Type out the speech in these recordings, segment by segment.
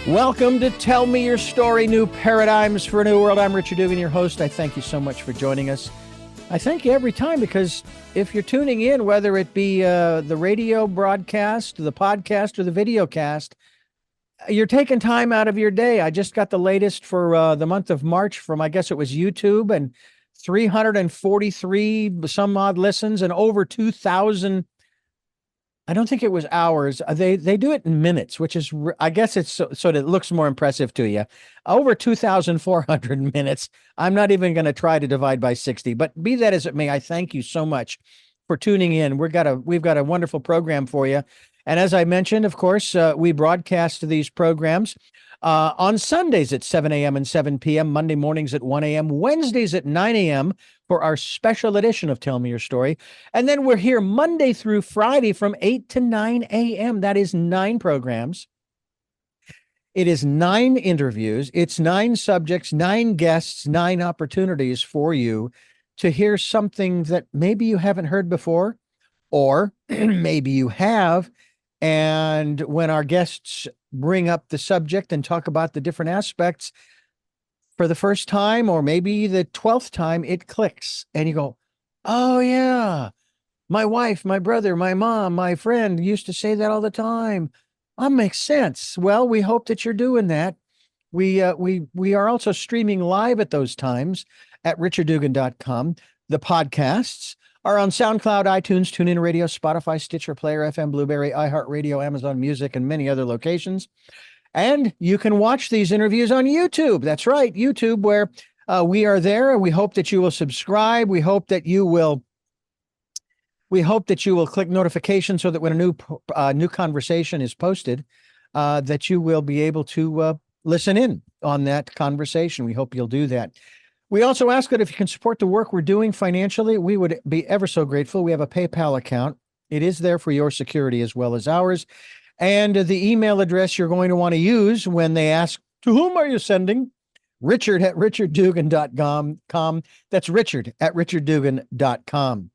Welcome to Tell Me Your Story, New Paradigms for a New World. I'm Richard Dugan, your host. I thank you so much for joining us. I thank you every time because if you're tuning in, whether it be the radio broadcast, the podcast, or the video cast, you're taking time out of your day. I just got the latest for the month of March from, I guess it was YouTube, and 343 some odd listens and over 2,000. I don't think it was hours. They do it in minutes, which is, I guess it's so that it looks more impressive to you. Over 2,400 minutes. I'm not even going to try to divide by 60, but be that as it may, I thank you so much for tuning in. We've got a wonderful program for you. And as I mentioned, of course, we broadcast these programs on Sundays at 7 a.m. and 7 p.m., Monday mornings at 1 a.m., Wednesdays at 9 a.m. for our special edition of Tell Me Your Story. And then we're here Monday through Friday from 8 to 9 a.m. That is 9 programs. It is 9 interviews. It's 9 subjects, 9 guests, 9 opportunities for you to hear something that maybe you haven't heard before, or maybe you have. And when our guests bring up the subject and talk about the different aspects for the first time, or maybe the 12th time, it clicks and you go, oh yeah, my wife, my brother, my mom, my friend used to say that all the time. That makes sense. Well, we hope that you're doing that. We are also streaming live at those times at richarddugan.com. The podcasts are on SoundCloud, iTunes, TuneIn Radio, Spotify, Stitcher, Player FM, Blueberry, iHeartRadio, Amazon Music, and many other locations. And you can watch these interviews on YouTube. That's right, YouTube, where we are there, and we hope that you will subscribe. We hope that you will click notifications so that when a new conversation is posted, that you will be able to listen in on that conversation. We hope you'll do that. We also ask that if you can support the work we're doing financially, we would be ever so grateful. We have a PayPal account. It is there for your security as well as ours. And the email address you're going to want to use when they ask, to whom are you sending? Richard@richarddugan.com. That's Richard@richarddugan.com.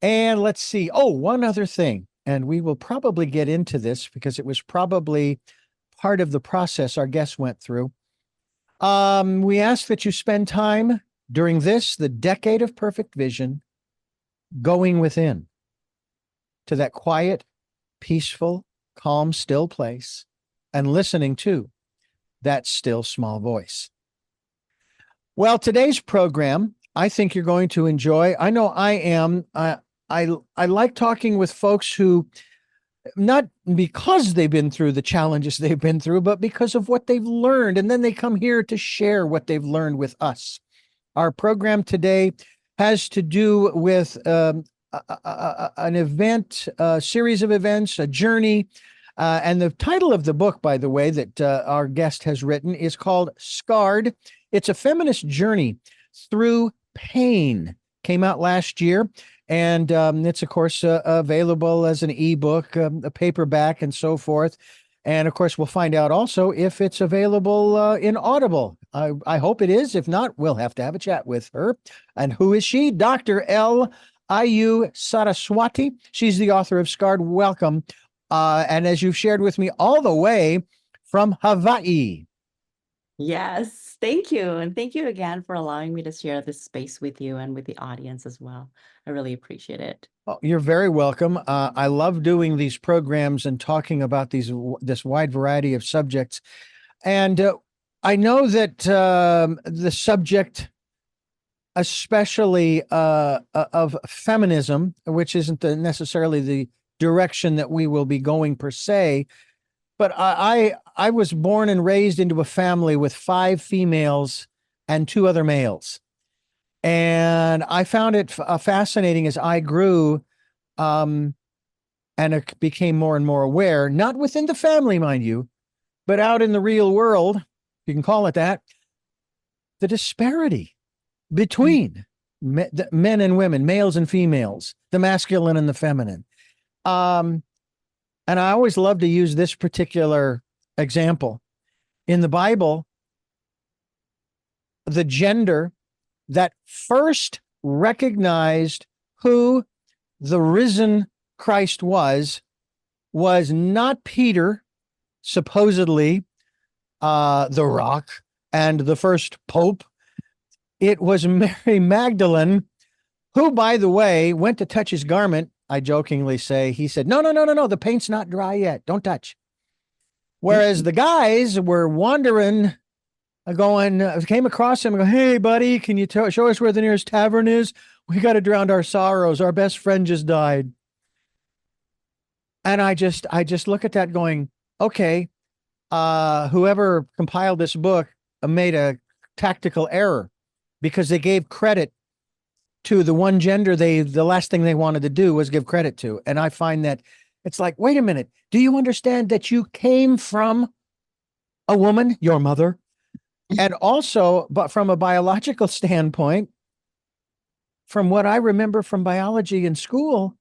And let's see. Oh, one other thing. And we will probably get into this because it was probably part of the process our guests went through. We ask that you spend time during the decade of perfect vision, going within to that quiet, peaceful, calm, still place and listening to that still small voice. Well, today's program, I think you're going to enjoy. I know I am. I like talking with folks who, not because they've been through the challenges they've been through, but because of what they've learned. And then they come here to share what they've learned with us. Our program today has to do with an event, a series of events, a journey. And the title of the book, by the way, that our guest has written is called Scarred. It's a feminist journey through pain. Came out last year. And it's, of course, available as an eBook, a paperback, and so forth. And, of course, we'll find out also if it's available in Audible. I hope it is. If not, we'll have to have a chat with her. And who is she? Dr. Ayu Saraswati. She's the author of Scarred. Welcome. And as you've shared with me, all the way from Hawaii. Yes, thank you. And thank you again for allowing me to share this space with you and with the audience as well. I really appreciate it. Oh, you're very welcome. I love doing these programs and talking about this wide variety of subjects. And I know that the subject, especially of feminism, which isn't necessarily the direction that we will be going per se, but I was born and raised into a family with 5 females and 2 other males. And I found it fascinating as I grew and it became more and more aware, not within the family, mind you, but out in the real world, you can call it that, the disparity between men and women, males and females, the masculine and the feminine. And I always love to use this particular example. In the Bible, the gender that first recognized who the risen Christ was not Peter, supposedly, the Rock, and the first Pope. It was Mary Magdalene, who, by the way, went to touch his garment. I jokingly say, he said, no, no, no, no, no, the paint's not dry yet. Don't touch. Whereas the guys were wandering, came across him and go, hey, buddy, can you show us where the nearest tavern is? We got to drown our sorrows. Our best friend just died. And I just look at that going, okay, whoever compiled this book made a tactical error because they gave credit to the one gender the last thing they wanted to do was give credit to. And I find that it's like, wait a minute, do you understand that you came from a woman, your mother? And also, but from a biological standpoint, from what I remember from biology in school,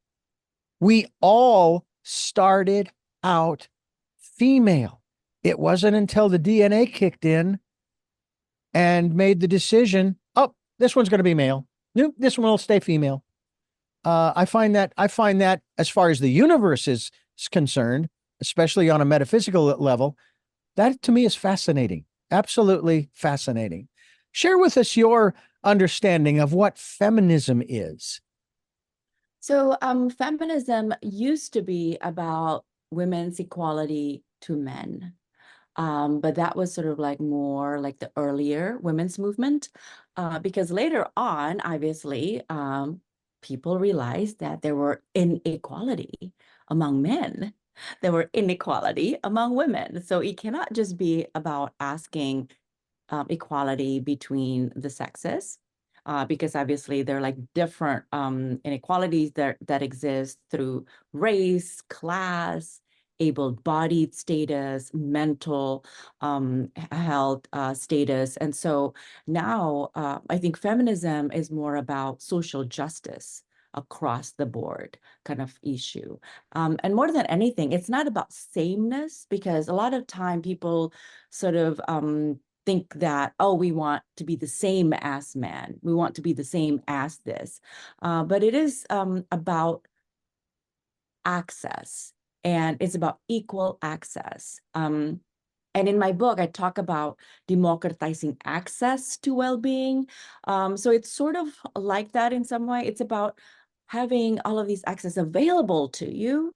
we all started out female. It wasn't until the DNA kicked in and made the decision, oh, this one's going to be male. Nope, this one will stay female. I find that as far as the universe is concerned, especially on a metaphysical level, that to me is fascinating. Absolutely fascinating. Share with us your understanding of what feminism is. So feminism used to be about women's equality to men. But that was sort of like more like the earlier women's movement, because later on, obviously, people realized that there were inequality among men. There were inequality among women. So it cannot just be about asking equality between the sexes, because obviously there are like different inequalities that exist through race, class, able-bodied status, mental health status. And so now I think feminism is more about social justice across the board kind of issue. And more than anything, it's not about sameness, because a lot of time people sort of think that, oh, we want to be the same as men. We want to be the same as this. But it is about access, and it's about equal access. And in my book, I talk about democratizing access to well-being. So it's sort of like that in some way. It's about having all of these access available to you,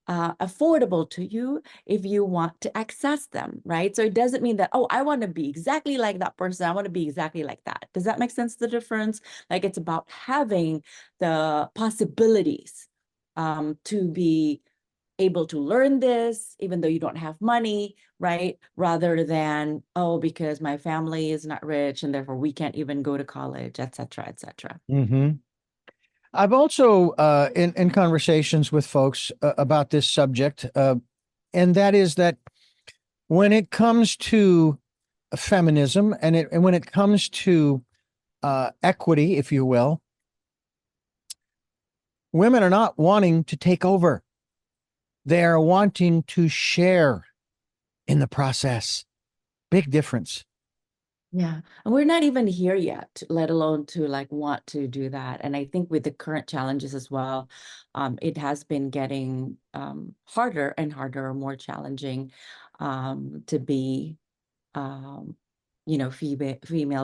affordable to you if you want to access them, right? So it doesn't mean that, oh, I want to be exactly like that person. I want to be exactly like that. Does that make sense, the difference? Like it's about having the possibilities to be able to learn this, even though you don't have money, right? Rather than, oh, because my family is not rich and therefore we can't even go to college, et cetera, et cetera. Mm-hmm. I've also, in conversations with folks about this subject, and that is that when it comes to feminism and when it comes to equity, if you will, women are not wanting to take over. They are wanting to share in the process. Big difference. Yeah, and we're not even here yet, let alone to like want to do that. And I think with the current challenges as well, it has been getting harder and harder, or more challenging to be female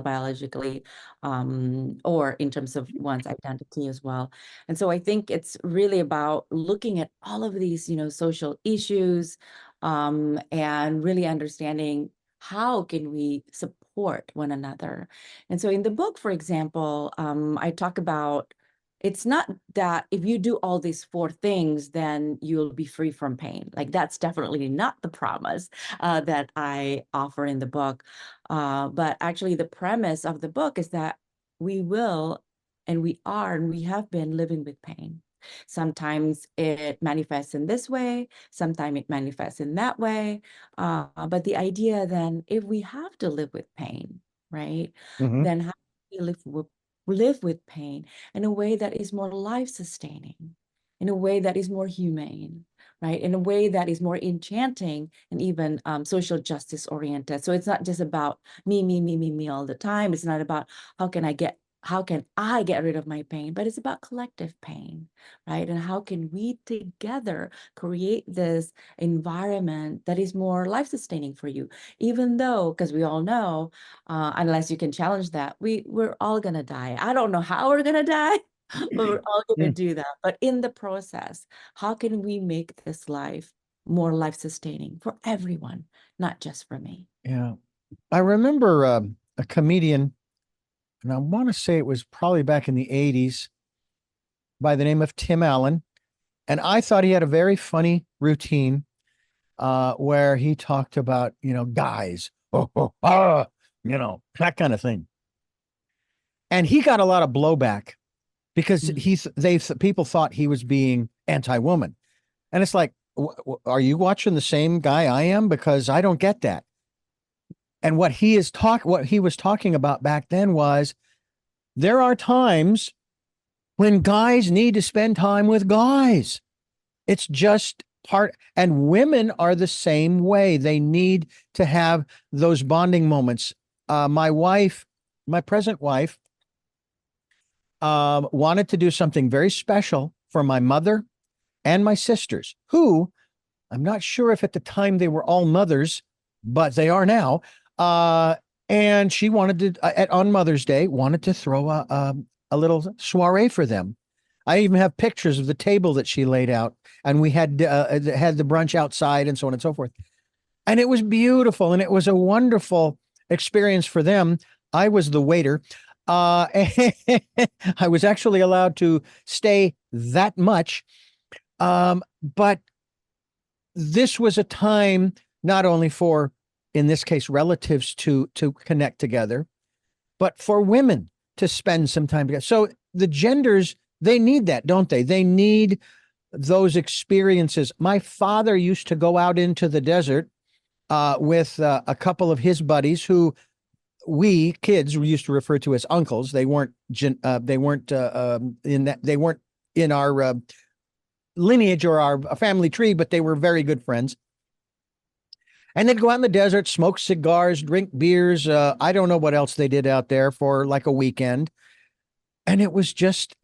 biologically, or in terms of one's identity as well. And so I think it's really about looking at all of these, social issues, and really understanding how can we support one another. And so in the book, for example, I talk about, it's not that if you do all these 4 things, then you'll be free from pain. Like that's definitely not the promise that I offer in the book. But actually the premise of the book is that we will, and we are, and we have been living with pain. Sometimes it manifests in this way, sometimes it manifests in that way. But the idea then, if we have to live with pain, right, Mm-hmm. then how do we live with pain in a way that is more life-sustaining, in a way that is more humane, right, in a way that is more enchanting, and even social justice oriented. So it's not just about me all the time. It's not about how can I get how can I get rid of my pain, but it's about collective pain, right? And how can we together create this environment that is more life-sustaining for you, even though, because we all know, unless you can challenge that, we're all gonna die. I don't know how we're gonna die, but we're all gonna do that. But in the process, how can we make this life more life-sustaining for everyone, not just for me? Yeah. I remember a comedian, and I want to say it was probably back in the 80s, by the name of Tim Allen. And I thought he had a very funny routine where he talked about, guys, that kind of thing. And he got a lot of blowback because people thought he was being anti-woman. And it's like, are you watching the same guy I am? Because I don't get that. And what he was talking about back then was there are times when guys need to spend time with guys. It's just part, and women are the same way. They need to have those bonding moments. My present wife, wanted to do something very special for my mother and my sisters, who I'm not sure if at the time they were all mothers, but they are now. And she wanted to, on Mother's Day, wanted to throw a little soiree for them. I even have pictures of the table that she laid out, and we had the brunch outside and so on and so forth. And it was beautiful, and it was a wonderful experience for them. I was the waiter. I was actually allowed to stay that much. But this was a time not only for, in this case, relatives to connect together, but for women to spend some time together. So the genders, they need that, don't they? They need those experiences. My father used to go out into the desert with a couple of his buddies who we kids used to refer to as uncles. They weren't in that. They weren't in our lineage or our family tree, but they were very good friends. And they'd go out in the desert, smoke cigars, drink beers. I don't know what else they did out there for like a weekend. And it was just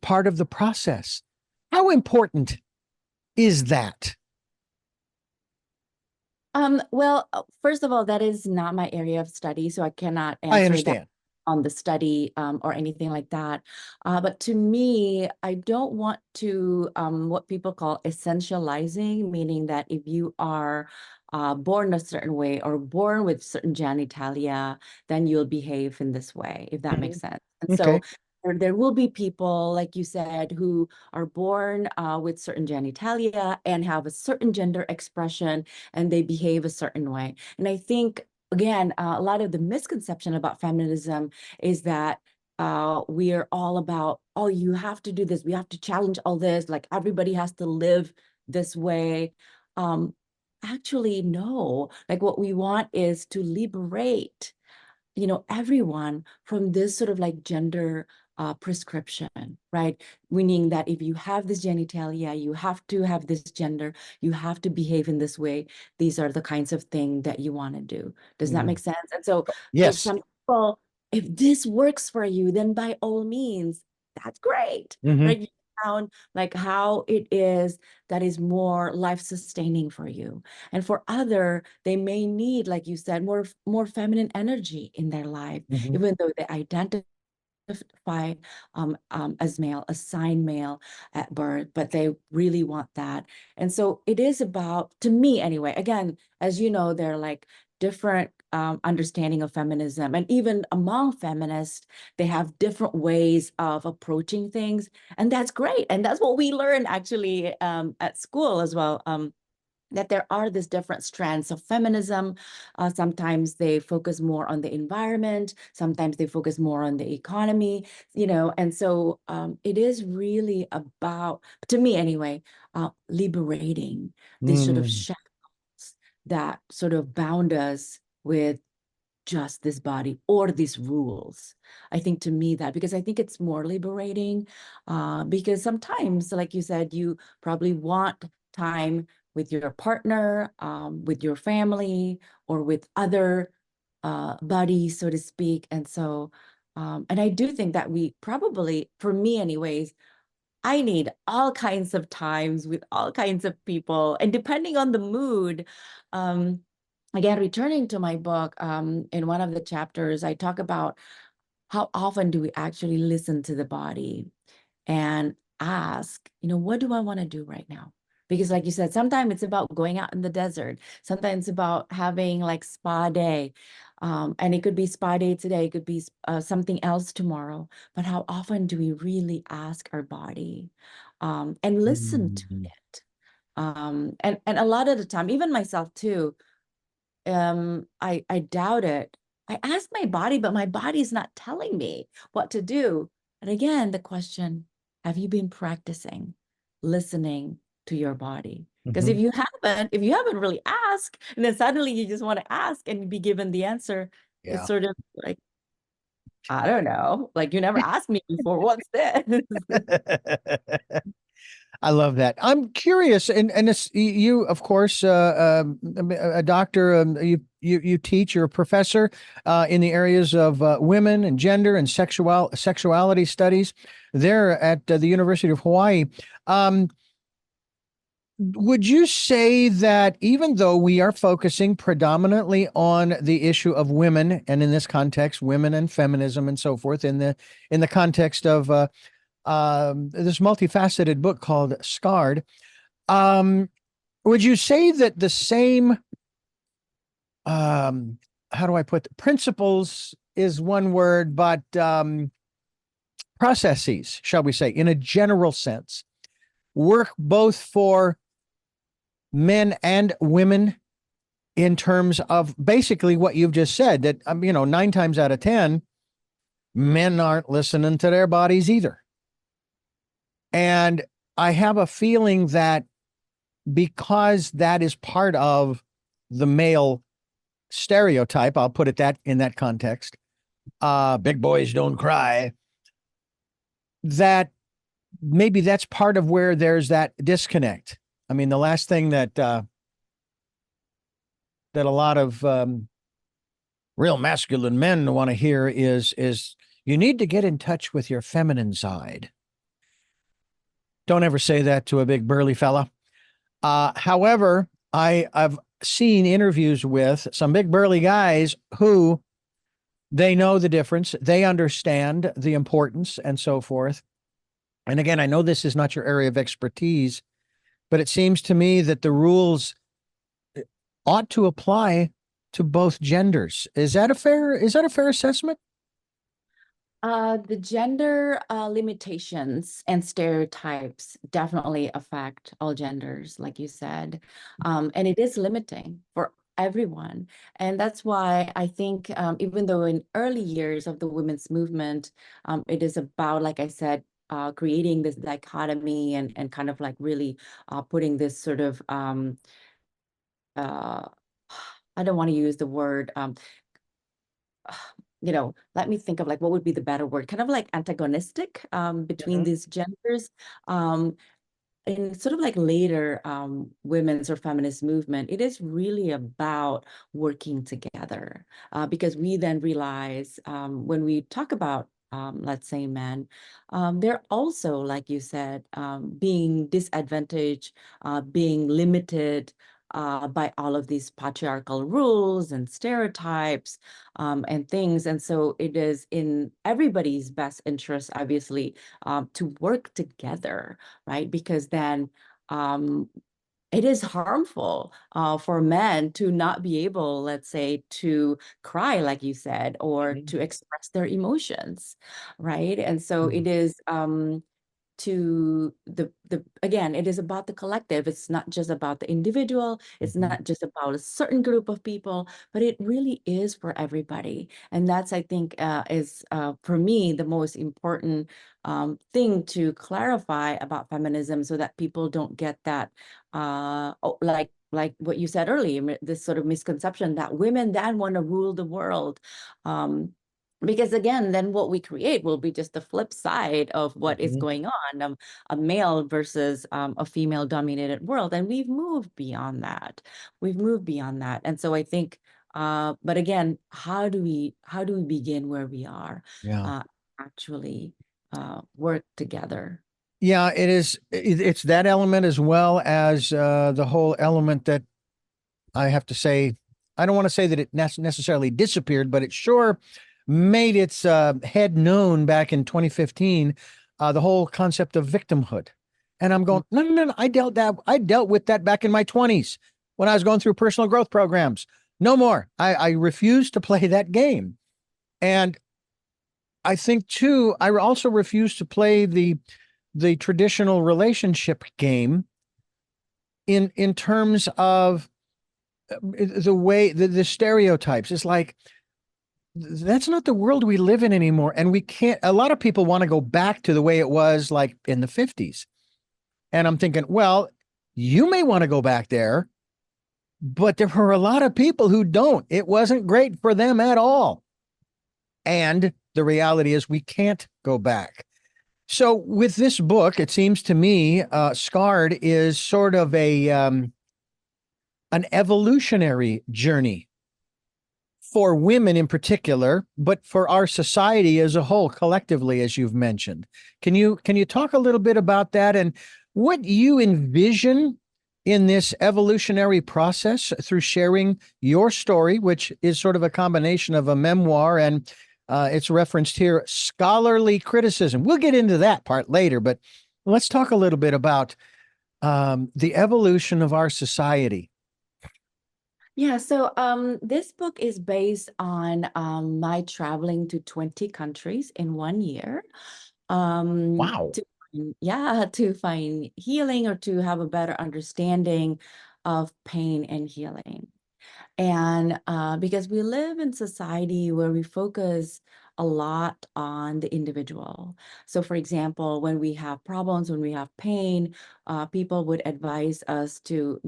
part of the process. How important is that? Well, first of all, that is not my area of study, so I cannot I answer that understand. on the study or anything like that. But to me, I don't want to what people call essentializing, meaning that if you are born a certain way or born with certain genitalia, then you'll behave in this way, if that makes sense. And so Okay. there will be people, like you said, who are born with certain genitalia and have a certain gender expression, and they behave a certain way. And I think, again, a lot of the misconception about feminism is that we are all about, oh, you have to do this, we have to challenge all this, like everybody has to live this way. Actually, no. Like what we want is to liberate, everyone from this sort of like gender prescription, right? Meaning that if you have this genitalia, you have to have this gender, you have to behave in this way. These are the kinds of things that you want to do. Does that make sense? And so if Yes. some people, if this works for you, then by all means, that's great, Mm-hmm. right? You found like how it is that is more life-sustaining for you. And for other, they may need, like you said, more feminine energy in their life, Mm-hmm. even though they identify as male, assigned male at birth, but they really want that. And so it is about, to me anyway, again, as you know, they're like different understanding of feminism. And even among feminists, they have different ways of approaching things. And that's great. And that's what we learn actually at school as well. That there are these different strands of feminism. Sometimes they focus more on the environment, sometimes they focus more on the economy, and so it is really about, to me anyway, liberating these sort of Mm. shackles that sort of bound us with just this body or these rules. I think to me that, because I think it's more liberating, because sometimes, like you said, you probably want time with your partner, with your family, or with other buddies, so to speak. And so And I do think that we probably, for me anyways, I need all kinds of times with all kinds of people. And depending on the mood, um, again, returning to my book, in one of the chapters, I talk about how often do we actually listen to the body and ask, what do I want to do right now? Because like you said, sometimes it's about going out in the desert. Sometimes it's about having like spa day. And it could be spa day today, it could be something else tomorrow. But how often do we really ask our body and listen to Mhm. it? And a lot of the time, even myself too, I doubt it. I ask my body, but my body's not telling me what to do. And again, the question, have you been practicing listening to your body? Because Mhm. if you haven't really asked, and then suddenly you just want to ask and be given the answer, it's Yeah. sort of like, I don't know, like you never asked me before, what's this? I love that. I'm curious, and this, you, of course, a doctor. You teach. You're a professor in the areas of women and gender and sexuality studies. There at the University of Hawaii. Would you say that even though we are focusing predominantly on the issue of women, and in this context, women and feminism and so forth, in the context of this multifaceted book called Scarred. Um, would you say that the same, um, how do I put principles is one word, but processes, shall we say, in a general sense, work both for men and women in terms of basically what you've just said, that, 9 times out of 10, men aren't listening to their bodies either. And I have a feeling that because that is part of the male stereotype, I'll put it that in that context, big boys don't cry, that maybe that's part of where there's that disconnect. I mean, the last thing that a lot of real masculine men want to hear is you need to get in touch with your feminine side. Don't ever say that to a big burly fella. However, I've seen interviews with some big burly guys who they know the difference, they understand the importance, and so forth. And again, I know this is not your area of expertise, but it seems to me that the rules ought to apply to both genders. Is that a fair assessment? The gender limitations and stereotypes definitely affect all genders, like you said. And it is limiting for everyone. And that's why I think, even though in early years of the women's movement, it is about, like I said, creating this dichotomy and kind of like really putting this sort of, uh, I don't want to use the word, let me think of like what would be the better word, kind of like antagonistic between Mhm. these genders. Um, in sort of like later women's or feminist movement, it is really about working together because we then realize when we talk about let's say men, they're also, like you said, being disadvantaged, being limited by all of these patriarchal rules and stereotypes and things. And so it is in everybody's best interest, obviously, to work together, right? Because then um, it is harmful for men to not be able, let's say, to cry, like you said, or Mhm. to express their emotions, right? And so Mhm. it is to the again, it is about the collective. It's not just about the individual. It's Mhm. not just about a certain group of people, but it really is for everybody. And that's, I think, is for me the most important thing to clarify about feminism, so that people don't get that like what you said earlier, this sort of misconception that women then want to rule the world. Um, because again, then what we create will be just the flip side of what is Mhm. going on, a male versus a female dominated world. And we've moved beyond that. We've moved beyond that. And so I think But again, how do we begin where we are? Yeah. Actually work together. Yeah, it is. It's that element as well as the whole element that I have to say, I don't want to say that it necessarily disappeared, but it sure made its head known back in 2015. The whole concept of victimhood, and I'm going, no, no, no, no. I dealt with that back in my 20s when I was going through personal growth programs. No more. I refuse to play that game, and I think too, I also refuse to play the traditional relationship game in terms of the way the stereotypes. It's like that's not the world we live in anymore, and we can't. A lot of people want to go back to the way it was like in the 50s, and I'm thinking, well, you may want to go back there, but there were a lot of people who don't. It wasn't great for them at all, and the reality is we can't go back. So with this book, it seems to me, Scarred is sort of a an evolutionary journey for women in particular, but for our society as a whole, collectively, as you've mentioned. Can you talk a little bit about that and what you envision in this evolutionary process through sharing your story, which is sort of a combination of a memoir and it's referenced here, scholarly criticism. We'll get into that part later, but let's talk a little bit about the evolution of our society. Yeah, so this book is based on my traveling to 20 countries in 1 year. Wow. To find healing or to have a better understanding of pain and healing. And because we live in society where we focus a lot on the individual. So for example, when we have problems, when we have pain, people would advise us to,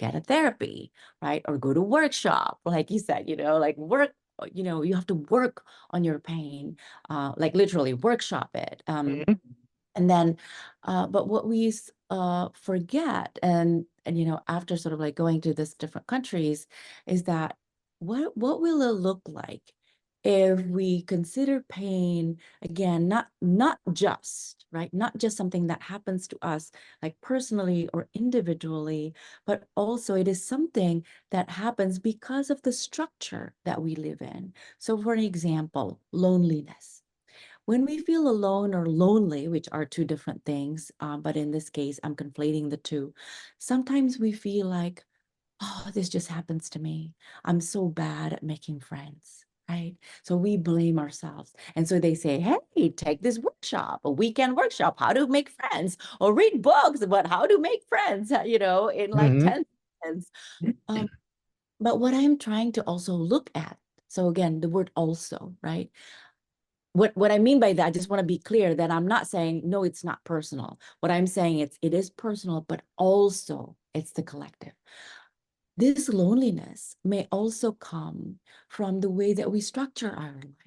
get a therapy, right? Or go to workshop, like you said, like work, you have to work on your pain, like literally workshop it. Mhm. And then, but what we forget, and after sort of like going to this different countries, is that what will it look like if we consider pain again, not just right, not just something that happens to us like personally or individually, but also it is something that happens because of the structure that we live in. So, for an example, loneliness. When we feel alone or lonely, which are two different things, but in this case, I'm conflating the two. Sometimes we feel like, oh, this just happens to me. I'm so bad at making friends, right? So we blame ourselves. And so they say, hey, take this workshop, a weekend workshop, how to make friends, or read books about how to make friends, in like Mhm. 10 minutes. Um, but what I'm trying to also look at, so again, the word also, right? What I mean by that, I just want to be clear that I'm not saying, no, it's not personal. What I'm saying, it is personal, but also it's the collective. This loneliness may also come from the way that we structure our life.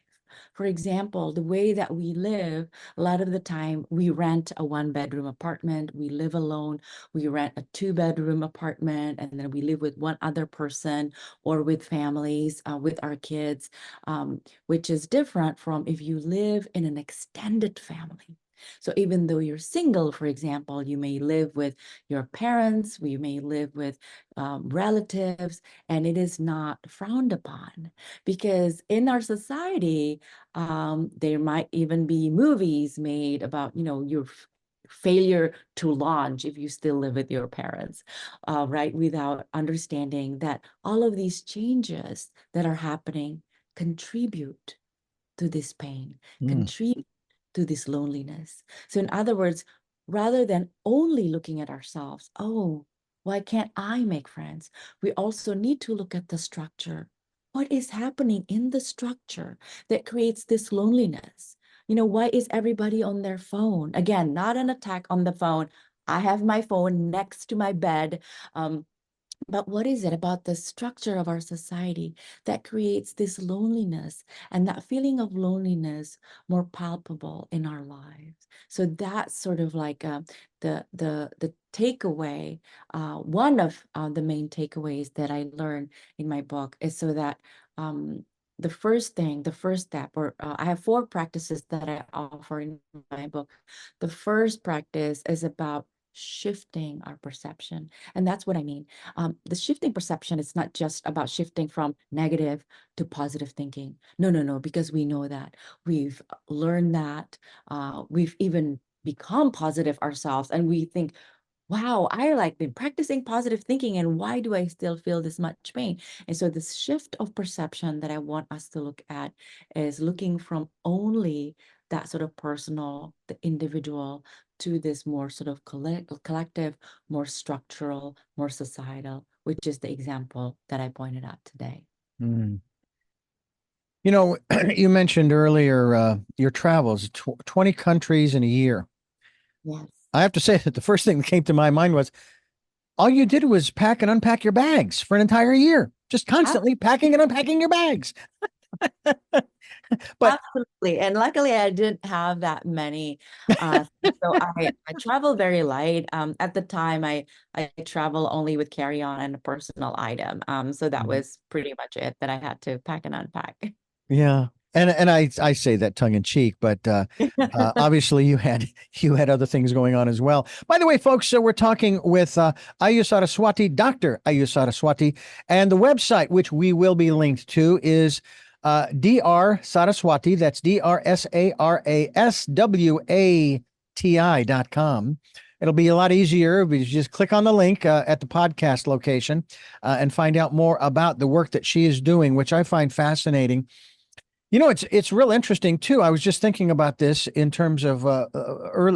For example, the way that we live, a lot of the time we rent a one-bedroom apartment, we live alone, we rent a two-bedroom apartment, and then we live with one other person or with families, with our kids, which is different from if you live in an extended family. So even though you're single, for example, you may live with your parents, you may live with relatives, and it is not frowned upon because in our society, there might even be movies made about, your failure to launch if you still live with your parents, right? Without understanding that all of these changes that are happening contribute to this pain, Mm. contribute to this loneliness. So, in other words, rather than only looking at ourselves, oh, why can't I make friends? We also need to look at the structure. What is happening in the structure that creates this loneliness? Why is everybody on their phone? Again, not an attack on the phone. I have my phone next to my bed. But what is it about the structure of our society that creates this loneliness and that feeling of loneliness more palpable in our lives? So that's sort of like the takeaway. One of the main takeaways that I learned in my book is so that the first thing, the first step, or I have 4 practices that I offer in my book. The first practice is about shifting our perception. And that's what I mean. The shifting perception is not just about shifting from negative to positive thinking. No, no, no, because we know that. We've learned that. We've even become positive ourselves. And we think, wow, I like been practicing positive thinking, and why do I still feel this much pain? And so this shift of perception that I want us to look at is looking from only that sort of personal, the individual, to this more sort of collective, more structural, more societal, which is the example that I pointed out today. Mm. You know, you mentioned earlier your travels, 20 countries in a year. Yes. I have to say that the first thing that came to my mind was all you did was pack and unpack your bags for an entire year, just constantly packing and unpacking your bags. But Absolutely. And luckily I didn't have that many. So I travel very light. At the time I travel only with carry-on and a personal item. So that was pretty much it that I had to pack and unpack. yeah, and I say that tongue in cheek, but obviously you had other things going on as well. By the way, folks, so we're talking with Ayu Saraswati, Dr. Ayu Saraswati, and the website which we will be linked to is Dr. Saraswati. That's DrSaraswati.com. It'll be a lot easier if you just click on the link at the podcast location and find out more about the work that she is doing, which I find fascinating. You know, it's real interesting too. I was just thinking about this in terms of our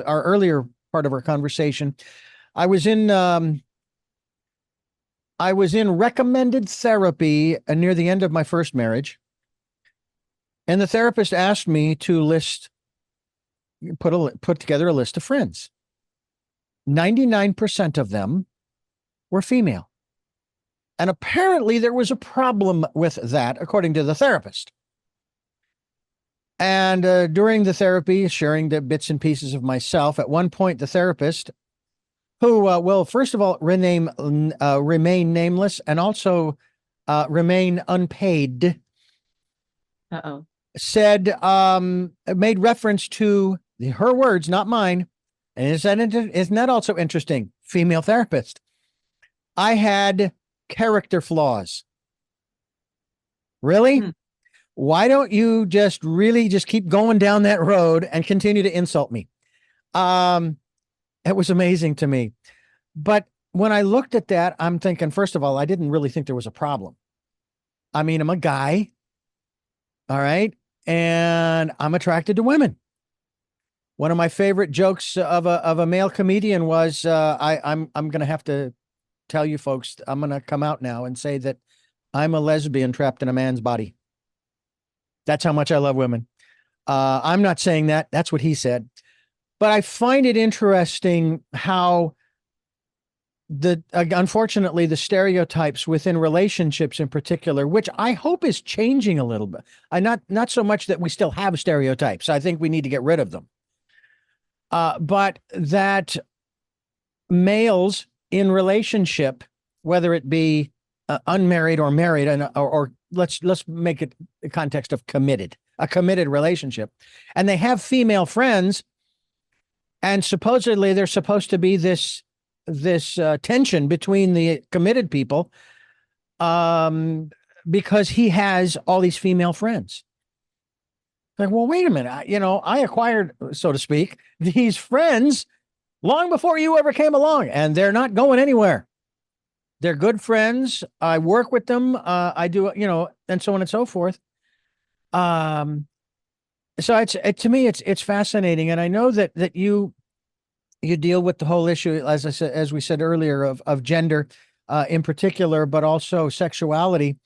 earlier part of our conversation. I was in recommended therapy near the end of my first marriage, and the therapist asked me to put together a list of friends. 99% of them were female, and apparently there was a problem with that, according to the therapist. And during the therapy, sharing the bits and pieces of myself, at one point, the therapist, who will, first of all, remain nameless and also remain unpaid, Uh-oh. said, made reference to her words, not mine. And isn't that also interesting? Female therapist. I had character flaws. Really? Hmm. Why don't you just really just keep going down that road and continue to insult me? It was amazing to me. But when I looked at that, I'm thinking, first of all, I didn't really think there was a problem. I mean, I'm a guy. All right. And I'm attracted to women. One of my favorite jokes of a male comedian was, I'm going to have to tell you folks, I'm going to come out now and say that I'm a lesbian trapped in a man's body. That's how much I love women. I'm not saying that. That's what he said. But I find it interesting how unfortunately, the stereotypes within relationships in particular, which I hope is changing a little bit. Not so much that we still have stereotypes. I think we need to get rid of them. But that males in relationship, whether it be unmarried or married, or let's make it the context of a committed relationship, and they have female friends, and supposedly there's supposed to be this tension between the committed people, because he has all these female friends. Like, well, wait a minute. I acquired, so to speak, these friends long before you ever came along, and they're not going anywhere. They're good friends. I work with them. I do, and so on and so forth. So to me, it's fascinating. And I know that you deal with the whole issue, as we said earlier, of gender, in particular, but also sexuality.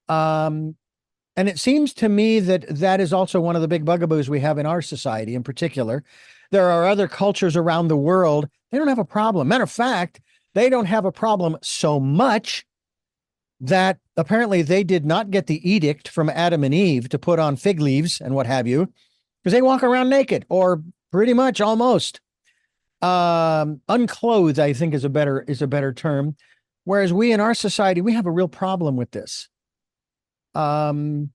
And it seems to me that is also one of the big bugaboos we have in our society in particular. There are other cultures around the world. They don't have a problem. Matter of fact, They don't have a problem so much that apparently they did not get the edict from Adam and Eve to put on fig leaves and what have you, because they walk around naked, or pretty much almost unclothed, I think is a better term. Whereas we in our society, we have a real problem with this. Do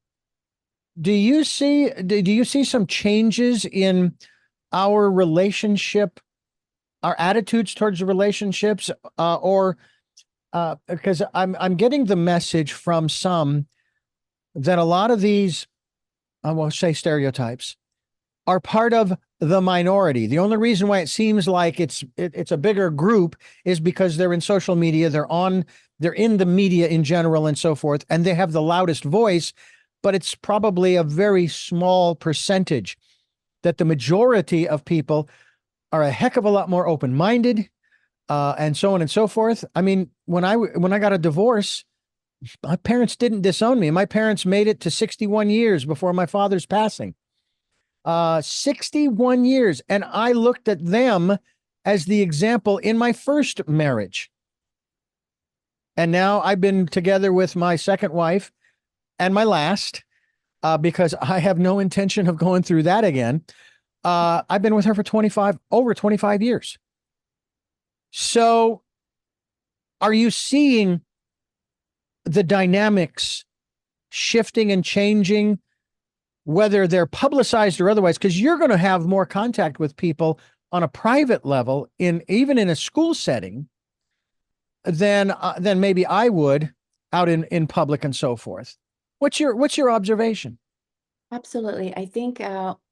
you see some changes in our relationship, our attitudes towards the relationships, or because I'm getting the message from some that a lot of these, I will say stereotypes, are part of the minority. The only reason why it seems like it's a bigger group is because they're in social media, they're in the media in general and so forth, and they have the loudest voice, but it's probably a very small percentage. That the majority of people are a heck of a lot more open-minded, and so on and so forth. I mean, when I got a divorce, my parents didn't disown me. My parents made it to 61 years before my father's passing. 61 years. And I looked at them as the example in my first marriage. And now I've been together with my second wife and my last, because I have no intention of going through that again. I've been with her for over 25 years. So are you seeing the dynamics shifting and changing, whether they're publicized or otherwise? Because you're going to have more contact with people on a private level, even in a school setting, than maybe I would out in public and so forth. What's your observation? Absolutely. I think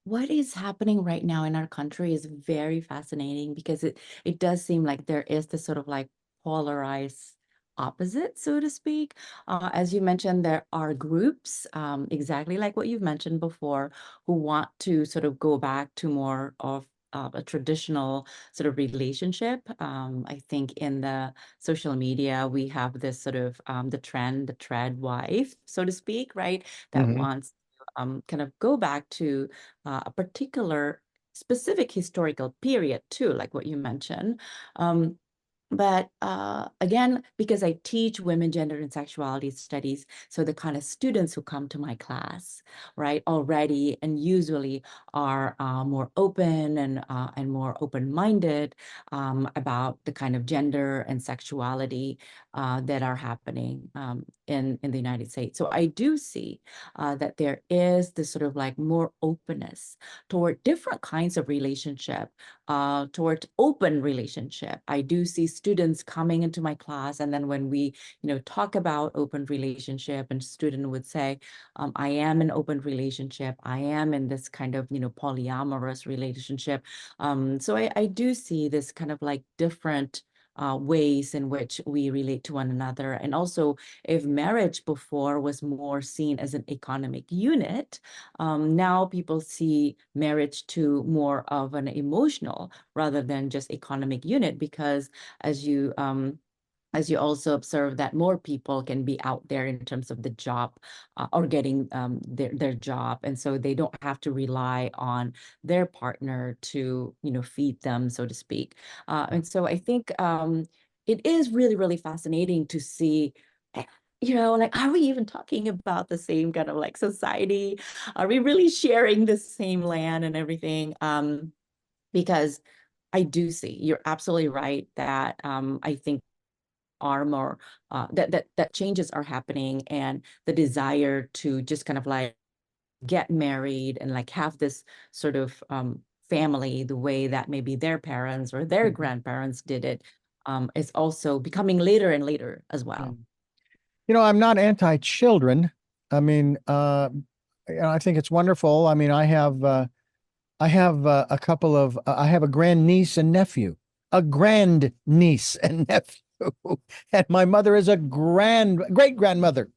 what is happening right now in our country is very fascinating because it does seem like there is this sort of like polarized opposite, so to speak. As you mentioned, there are groups, exactly like what you've mentioned before, who want to sort of go back to more of a traditional sort of relationship. I think in the social media, we have this sort of the tread wife, so to speak, right? That Mm-hmm. wants kind of go back to a particular specific historical period too, like what you mentioned. But again, because I teach women, gender, and sexuality studies, so the kind of students who come to my class, right, already and usually are more open and more open-minded about the kind of gender and sexuality that are happening in the United States. So I do see that there is this sort of like more openness toward different kinds of relationship, toward open relationship. I do see students coming into my class, and then when we, talk about open relationship, and student would say, I am in open relationship, I am in this kind of, polyamorous relationship. So I do see this kind of like different ways in which we relate to one another. And also, if marriage before was more seen as an economic unit, now people see marriage to more of an emotional rather than just economic unit, because as you also observe that more people can be out there in terms of the job or getting their job. And so they don't have to rely on their partner to, feed them, so to speak. And so I think it is really, really fascinating to see, like, are we even talking about the same kind of like society? Are we really sharing the same land and everything? Because I do see, you're absolutely right that I think are more that changes are happening, and the desire to just kind of like get married and like have this sort of family the way that maybe their parents or their grandparents did it is also becoming later and later as well. I'm not anti-children. I mean, I think it's wonderful. I mean, I have a couple of I have a grandniece and nephew, a grand niece and nephew, and my mother is a great grandmother,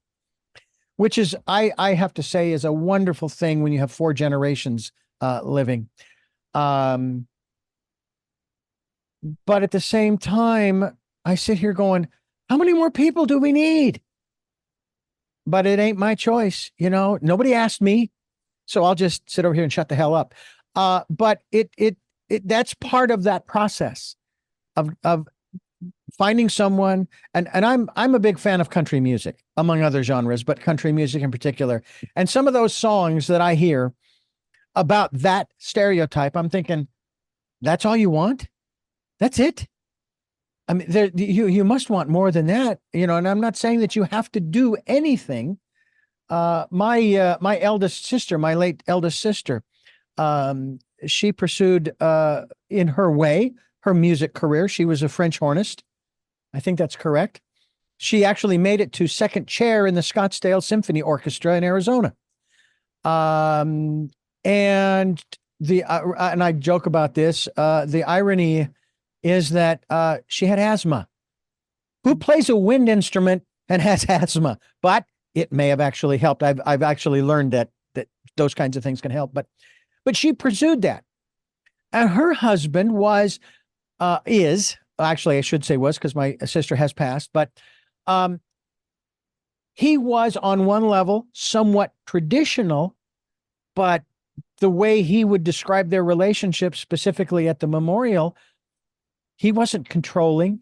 which is I have to say is a wonderful thing when you have four generations living. But at the same time, I sit here going, how many more people do we need? But it ain't my choice. Nobody asked me, so I'll just sit over here and shut the hell up. But it that's part of that process of finding someone, and I'm a big fan of country music, among other genres, but country music in particular. And some of those songs that I hear about that stereotype, I'm thinking, that's all you want? That's it? I mean, you must want more than that, you know. And I'm not saying that you have to do anything. My eldest sister, my late eldest sister, she pursued in her way her music career. She was a French hornist. I think that's correct. She actually made it to second chair in the Scottsdale Symphony Orchestra in Arizona. Um, and and I joke about this. The irony is that she had asthma. Who plays a wind instrument and has asthma? But it may have actually helped. I've actually learned that those kinds of things can help. But she pursued that, and her husband is actually, I should say was, because my sister has passed, but um, he was on one level somewhat traditional, but the way he would describe their relationship specifically at the memorial, he wasn't controlling.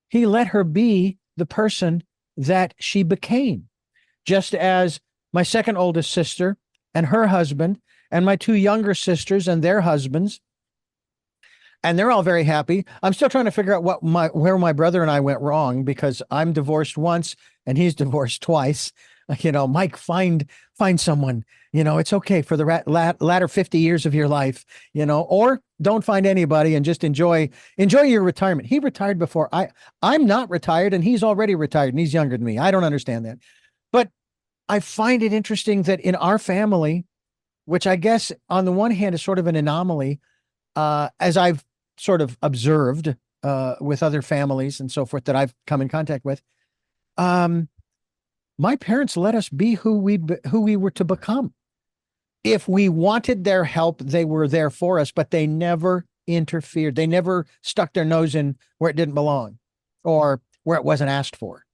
He let her be the person that she became, just as my second oldest sister and her husband and my two younger sisters and their husbands, and they're all very happy. I'm still trying to figure out where my brother and I went wrong, because I'm divorced once and he's divorced twice. You know, Mike, find someone. You know, it's okay for the latter 50 years of your life. You know, or don't find anybody and just enjoy your retirement. He retired before I'm not retired, and he's already retired, and he's younger than me. I don't understand that, but I find it interesting that in our family, which I guess on the one hand is sort of an anomaly, as I've sort of observed with other families and so forth that I've come in contact with, my parents let us be who we were to become. If we wanted their help, they were there for us, but they never interfered. They never stuck their nose in where it didn't belong or where it wasn't asked for.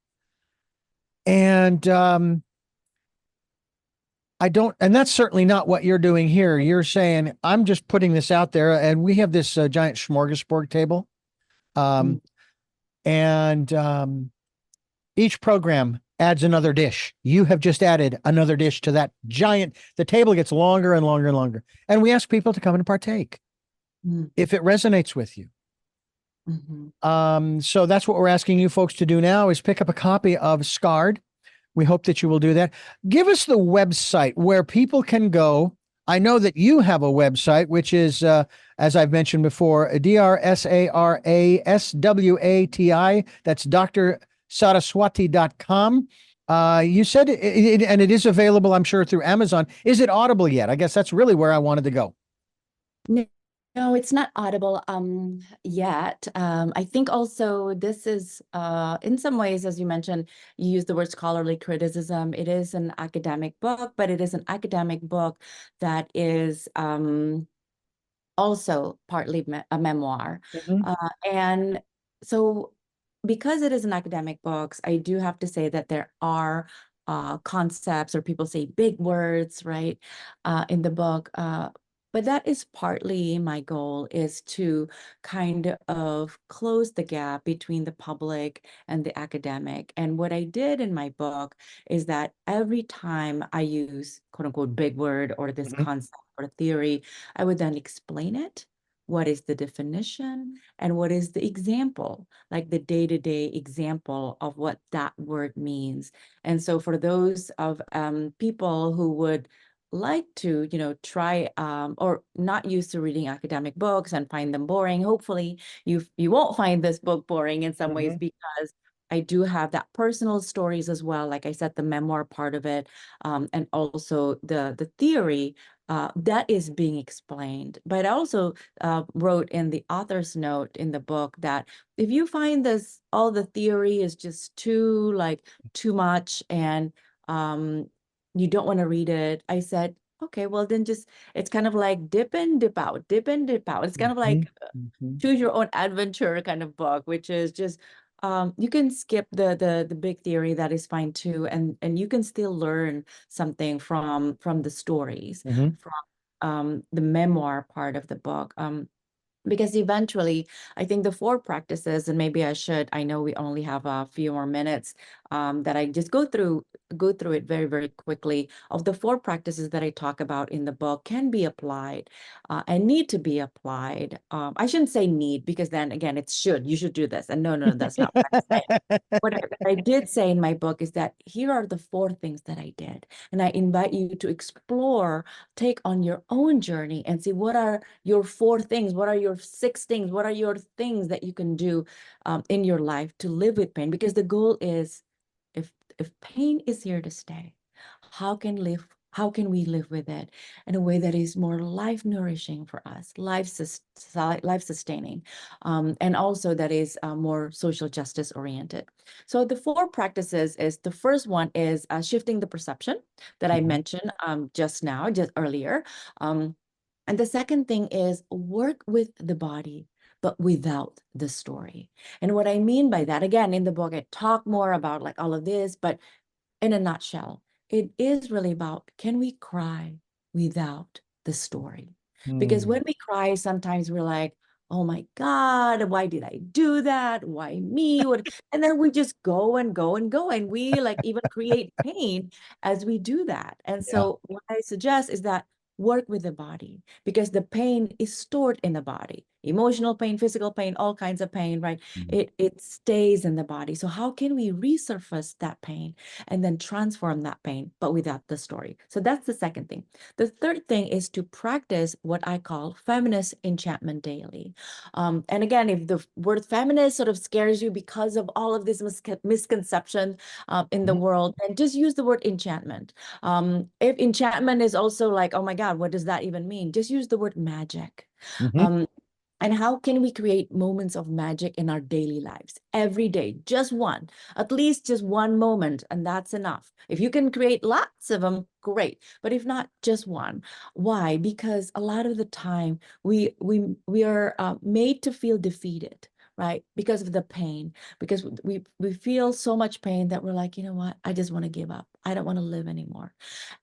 And I don't, and that's certainly not what you're doing here. You're saying, I'm just putting this out there, and we have this giant smorgasbord table. Um, and each program adds another dish. You have just added another dish to that giant, the table gets longer and longer and longer. And we ask people to come and partake if it resonates with you. So that's what we're asking you folks to do now, is pick up a copy of Scarred. We hope that you will do that. Give us the website where people can go. I know that you have a website, which is, as I've mentioned before, DrSaraswati. That's drsaraswati.com. You said and it is available, I'm sure, through Amazon. Is it Audible yet? I guess that's really where I wanted to go. No, it's not Audible yet. I think also this is in some ways, as you mentioned, you use the word scholarly criticism. It is an academic book, but it is an academic book that is also partly a memoir. And so because it is an academic book, I do have to say that there are concepts, or people say big words, right, in the book. But that is partly my goal, is to kind of close the gap between the public and the academic. And what I did in my book is that every time I use quote unquote big word or this concept or theory, I would then explain it. What is the definition and what is the example, like the day-to-day example of what that word means. And so for those of people who would like to, try or not used to reading academic books and find them boring, hopefully you won't find this book boring in some ways, because I do have that personal stories as well. Like I said, the memoir part of it, and also the theory that is being explained. But I also wrote in the author's note in the book that if you find all the theory is just too much, and you don't want to read it, I said, okay, well then it's kind of like dip in, dip out, dip in, dip out. It's kind of like choose your own adventure kind of book, which is just you can skip the big theory, that is fine too, and you can still learn something from the stories, from the memoir part of the book. Because eventually, I think the 4 practices, and maybe I know we only have a few more minutes, that I just go through it very, very quickly. Of the 4 practices that I talk about in the book can be applied, and need to be applied. I shouldn't say need, because then again, it's should. You should do this. And no, that's not what I'm saying. What I did say in my book is that here are the 4 things that I did. And I invite you to explore, take on your own journey and see what are your 4 things, what are your 6 things, what are your things that you can do in your life to live with pain. Because the goal is, if pain is here to stay, how can we live with it in a way that is more life nourishing for us, life sustaining, and also that is more social justice oriented. So the 4 practices is, the first one is shifting the perception that I mentioned just earlier. And the second thing is work with the body, but without the story. And what I mean by that, again, in the book, I talk more about like all of this, but in a nutshell, it is really about, can we cry without the story? Because when we cry, sometimes we're like, oh my God, why did I do that? Why me? And then we just go and go and go. And we like even create pain as we do that. And Yeah. so what I suggest is that work with the body, because the pain is stored in the body. Emotional pain, physical pain, all kinds of pain, right? It stays in the body. So how can we resurface that pain and then transform that pain, but without the story? So that's the second thing. The third thing is to practice what I call feminist enchantment daily. And again, if the word feminist sort of scares you because of all of this misconception in the world, then just use the word enchantment. If enchantment is also like, oh my God, what does that even mean? Just use the word magic. And how can we create moments of magic in our daily lives every day? Just one, at least just one moment, and that's enough. If you can create lots of them, great. But if not, just one. Why? Because a lot of the time we are made to feel defeated, right? Because of the pain, because we feel so much pain that we're like, you know what? I just want to give up. I don't want to live anymore.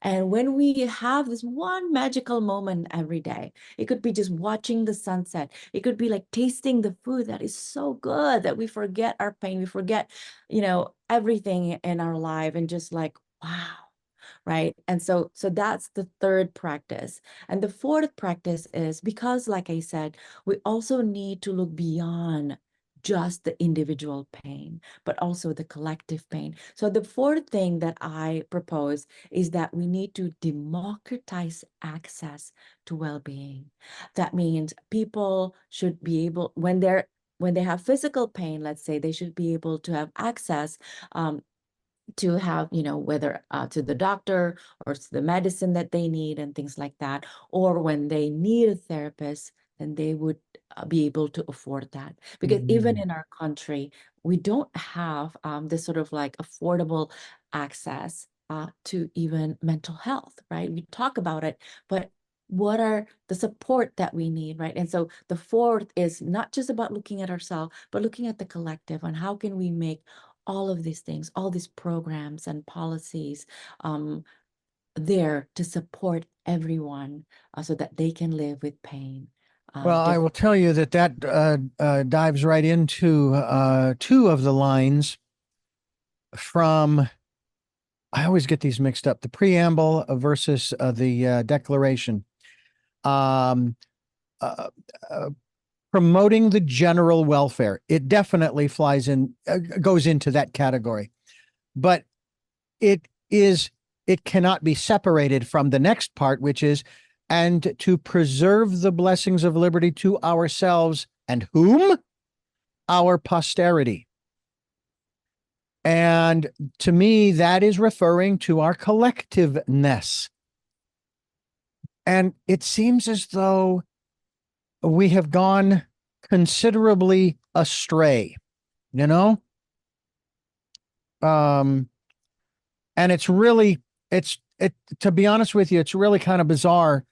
And when we have this one magical moment every day, it could be just watching the sunset. It could be like tasting the food that is so good that we forget our pain. We forget, everything in our life and just like, wow. Right. And so that's the third practice. And the fourth practice is, because, like I said, we also need to look beyond just the individual pain, but also the collective pain. So the fourth thing that I propose is that we need to democratize access to well-being. That means people should be able, when they have physical pain, let's say, they should be able to have access to have, whether to the doctor or to the medicine that they need and things like that. Or when they need a therapist, then they would be able to afford that. Because even in our country, we don't have this sort of like affordable access to even mental health, right? We talk about it, but what are the support that we need, right? And so the fourth is not just about looking at ourselves, but looking at the collective, and how can we make all of these things, all these programs and policies there to support everyone so that they can live with pain. Well, I will tell you that dives right into 2 of the lines from, I always get these mixed up, the preamble versus the declaration. Um, uh, uh, Promoting the general welfare. It definitely goes into that category, but it cannot be separated from the next part, which is, and to preserve the blessings of liberty to ourselves and whom? Our posterity. And to me, that is referring to our collectiveness. And it seems as though we have gone considerably astray, you know? And to be honest with you, it's really kind of bizarre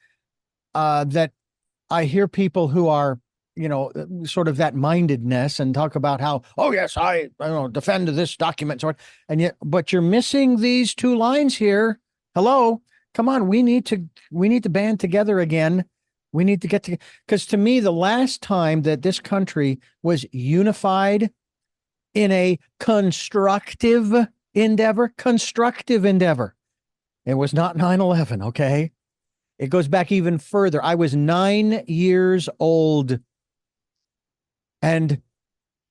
that I hear people who are, sort of that mindedness and talk about how, oh yes, I defend this document, and yet, but you're missing these 2 lines here. Hello, come on, we need to band together again We need to get to, because to me, the last time that this country was unified in a constructive endeavor, it was not 9/11. Okay. It goes back even further. I was 9 years old. And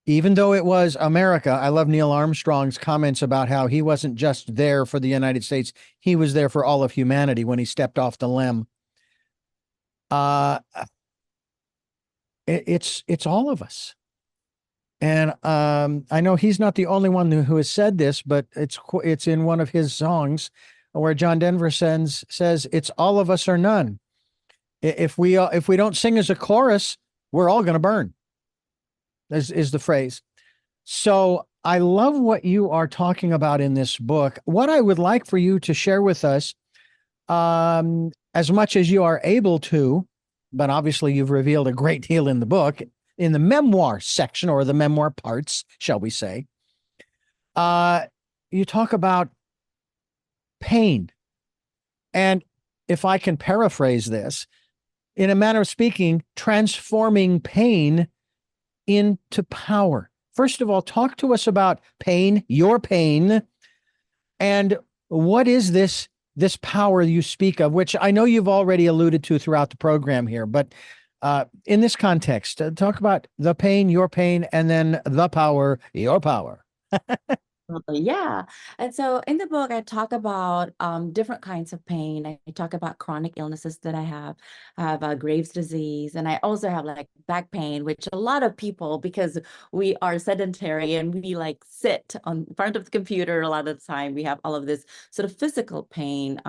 even though it was America, I love Neil Armstrong's comments about how he wasn't just there for the United States, he was there for all of humanity when he stepped off the limb. Uh, it's all of us. And I know he's not the only one who has said this, but it's in one of his songs where John Denver says it's all of us or none. If we don't sing as a chorus, we're all going to burn. Is the phrase. So I love what you are talking about in this book. What I would like for you to share with us, as much as you are able to, but obviously you've revealed a great deal in the book, in the memoir section, or the memoir parts, shall we say. You talk about pain. And if I can paraphrase this, in a manner of speaking, transforming pain into power. First of all, talk to us about pain, your pain, and what is this power you speak of, which I know you've already alluded to throughout the program here, but in this context, talk about the pain, your pain, and then the power, your power. Yeah. And so in the book, I talk about different kinds of pain. I talk about chronic illnesses that I have. I have Graves' disease, and I also have like back pain, which a lot of people, because we are sedentary and we like sit on front of the computer a lot of the time, we have all of this sort of physical pain.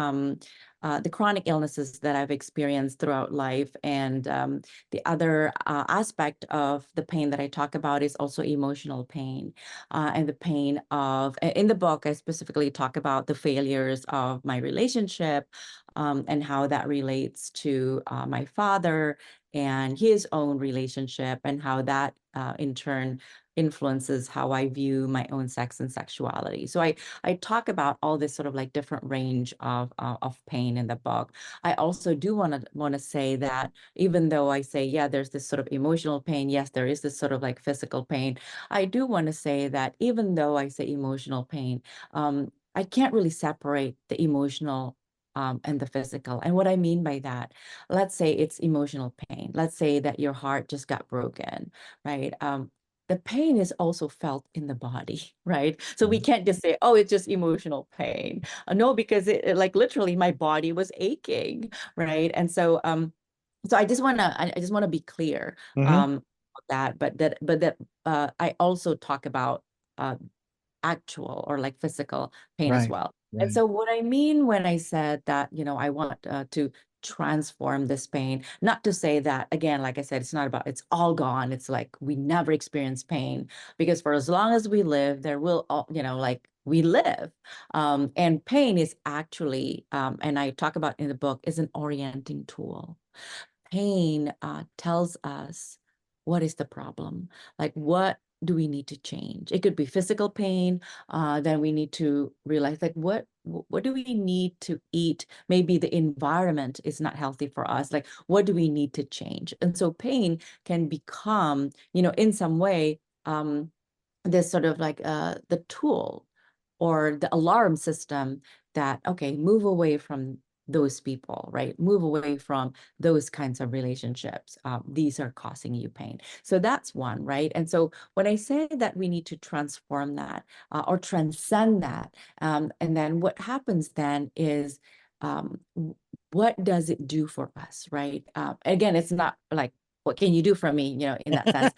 The chronic illnesses that I've experienced throughout life. And the other aspect of the pain that I talk about is also emotional pain. And the pain of, in the book, I specifically talk about the failures of my relationship, and how that relates to my father and his own relationship, and how that in turn influences how I view my own sex and sexuality. So I talk about all this sort of like different range of pain in the book. I also do want to say that even though I say, yeah, there's this sort of emotional pain, yes, there is this sort of like physical pain, I do want to say that even though I say emotional pain, I can't really separate the emotional and the physical. And what I mean by that, let's say it's emotional pain. Let's say that your heart just got broken, right? The pain is also felt in the body, right? So we can't just say, oh, it's just emotional pain. No, because it like literally my body was aching, right? And so so I just want to be clear Mhm. that, but that I also talk about uh, actual or like physical pain as Right. well. And Right. so what I mean when I said that, I want to transform this pain, not to say that, again, like I said, it's not about, it's all gone. It's like we never experience pain, because for as long as we live, there will, like we live. And pain is actually, and I talk about in the book, is an orienting tool. Pain tells us what is the problem, like what do we need to change. It could be physical pain. Then we need to realize like what do we need to eat. Maybe the environment is not healthy for us. Like what do we need to change? And so pain can become, in some way, this sort of like the tool or the alarm system that, okay, move away from those people, right? Move away from those kinds of relationships. These are causing you pain. So that's one, right? And so when I say that we need to transform that or transcend that, and then what happens then is, what does it do for us, right? Again, it's not like, what can you do for me, in that sense.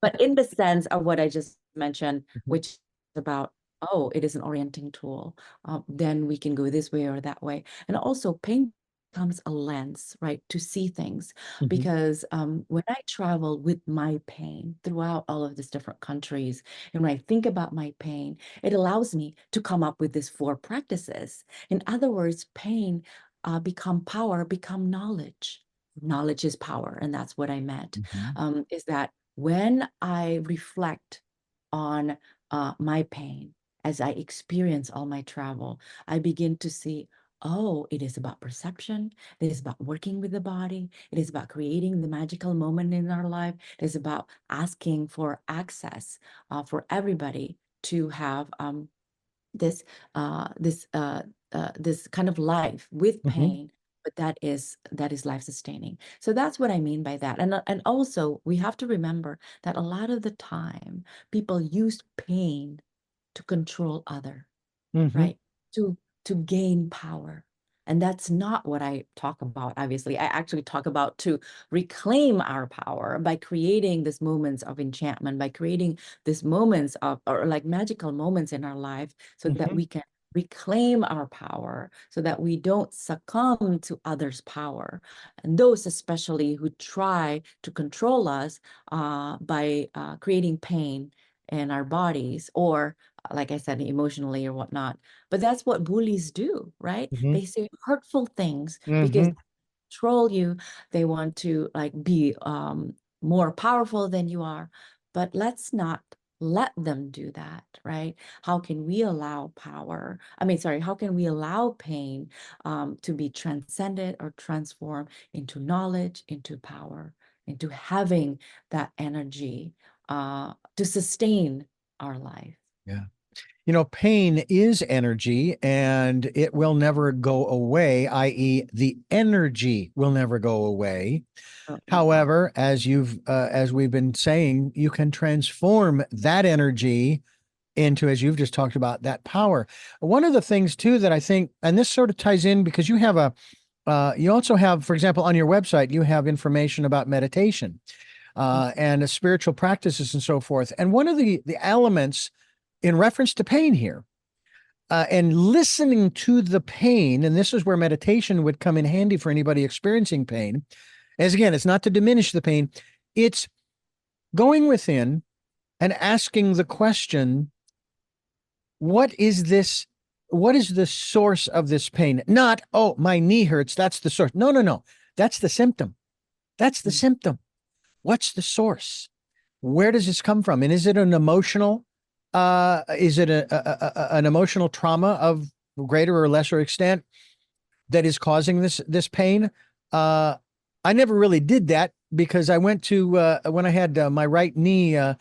But in the sense of what I just mentioned, Mhm. which is about, oh, it is an orienting tool, then we can go this way or that way. And also pain becomes a lens, right, to see things. Mhm. Because when I travel with my pain throughout all of these different countries, and when I think about my pain, it allows me to come up with these 4 practices. In other words, pain become power, become knowledge. Knowledge is power, and that's what I meant. Mhm. Is that when I reflect on my pain as I experience all my travel, I begin to see, oh, it is about perception. It is about working with the body. It is about creating the magical moment in our life. It is about asking for access for everybody to have this this kind of life with Mm-hmm. pain, but that is life sustaining. So that's what I mean by that. And also we have to remember that a lot of the time people use pain to control other, Mm-hmm. right? To gain power. And that's not what I talk about. Obviously, I actually talk about to reclaim our power by creating these moments of enchantment, by creating these moments of, or like magical moments in our life, so that Mm-hmm. we can reclaim our power, so that we don't succumb to others' power. And those especially who try to control us by creating pain in our bodies, or like I said, emotionally or whatnot. But that's what bullies do, right? Mm-hmm. They say hurtful things because Mm-hmm. they control you. They want to like be more powerful than you are. But let's not let them do that, right? How can we allow power? I mean, sorry, how can we allow pain to be transcended or transformed into knowledge, into power, into having that energy to sustain our life? Yeah. Pain is energy and it will never go away, i.e., the energy will never go away. Absolutely. However, as we've been saying, you can transform that energy into, as you've just talked about, that power. One of the things too that I think, and this sort of ties in because you also have, for example, on your website, you have information about meditation and spiritual practices and so forth. And one of the elements in reference to pain here, and listening to the pain, and this is where meditation would come in handy for anybody experiencing pain, as again, it's not to diminish the pain, it's going within and asking the question, what is this? What is the source of this pain? Not, oh, my knee hurts. That's the source. No, no, no. That's the symptom. That's the symptom. What's the source? Where does this come from? And is it an emotional, an emotional trauma of greater or lesser extent that is causing this pain? I never really did that because I went to when I had my right knee. I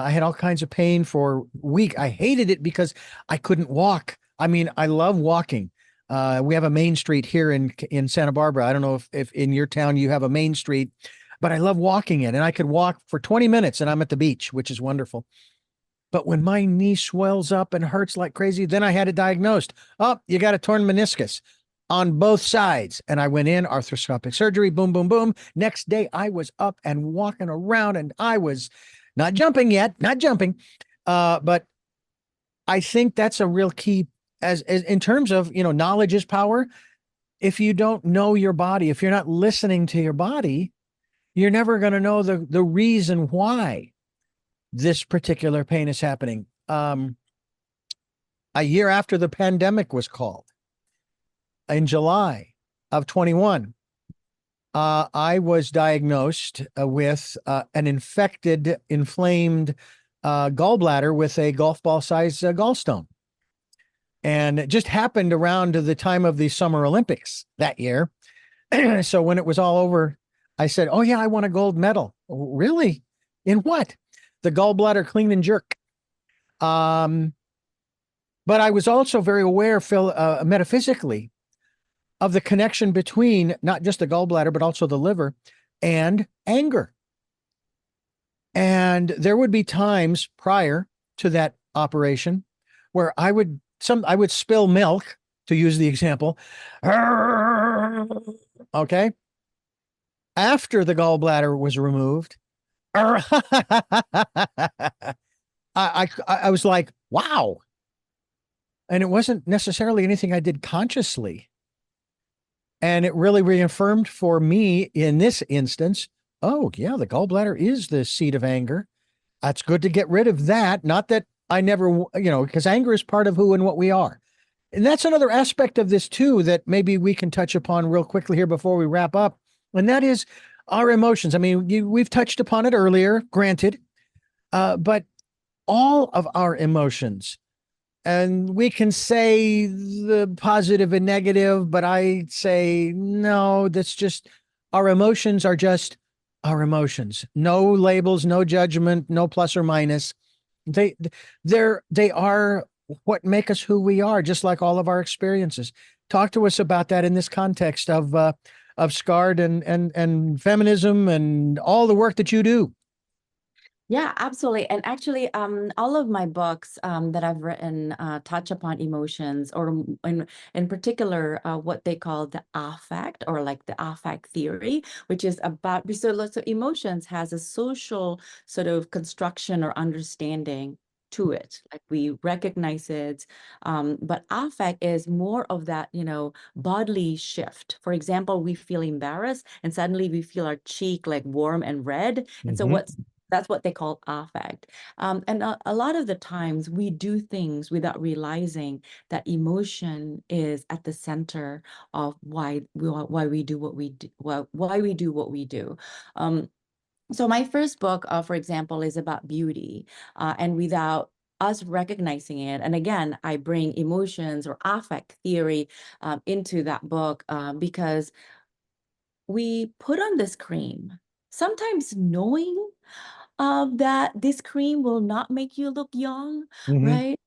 had all kinds of pain for a week. I hated it because I couldn't walk. I mean, I love walking. We have a main street here in Santa Barbara. I don't know if in your town you have a main street, but I love walking it, and I could walk for 20 minutes, and I'm at the beach, which is wonderful. But when my knee swells up and hurts like crazy, then I had it diagnosed. Oh, you got a torn meniscus on both sides. And I went in, arthroscopic surgery, boom, boom, boom. Next day, I was up and walking around, and I was not jumping yet, not jumping. But I think that's a real key as in terms of, knowledge is power. If you don't know your body, if you're not listening to your body, you're never going to know the reason why this particular pain is happening. A year after the pandemic was called, in July of 21, I was diagnosed with an inflamed gallbladder with a golf ball size gallstone. And it just happened around the time of the Summer Olympics that year. So when it was all over, I said, "Oh, yeah, I want a gold medal." Really? In what? The gallbladder clean and jerk. But I was also very aware, Phil, metaphysically, of the connection between not just the gallbladder, but also the liver and anger. And there would be times prior to that operation where I would spill milk, to use the example. Okay. After the gallbladder was removed, I was like, wow. And it wasn't necessarily anything I did consciously. And it really reaffirmed for me in this instance, oh, yeah, the gallbladder is the seat of anger. That's good to get rid of that. Not that I never, because anger is part of who and what we are. And that's another aspect of this, too, that maybe we can touch upon real quickly here before we wrap up. And that is our emotions. I mean, we've touched upon it earlier, granted, but all of our emotions, And we can say the positive and negative, but I say, no, that's just our emotions are just our emotions. No labels, no judgment, no plus or minus. They they are what make us who we are, just like all of our experiences. Talk to us about that in this context of Scarred and feminism and all the work that you do. Yeah, absolutely. And actually, all of my books that I've written touch upon emotions, or in particular, what they call the affect, or like the affect theory, which is about, so emotions has a social sort of construction or understanding to it. Like we recognize it, but affect is more of that, bodily shift. For example, we feel embarrassed and suddenly we feel our cheek like warm and red. And so Mhm. that's what they call affect. And a lot of the times we do things without realizing that emotion is at the center of why we do what we do, why we do what we do. So my first book, for example, is about beauty, and without us recognizing it, and again, I bring emotions or affect theory into that book because we put on this cream, sometimes knowing that this cream will not make you look young, Mhm. right?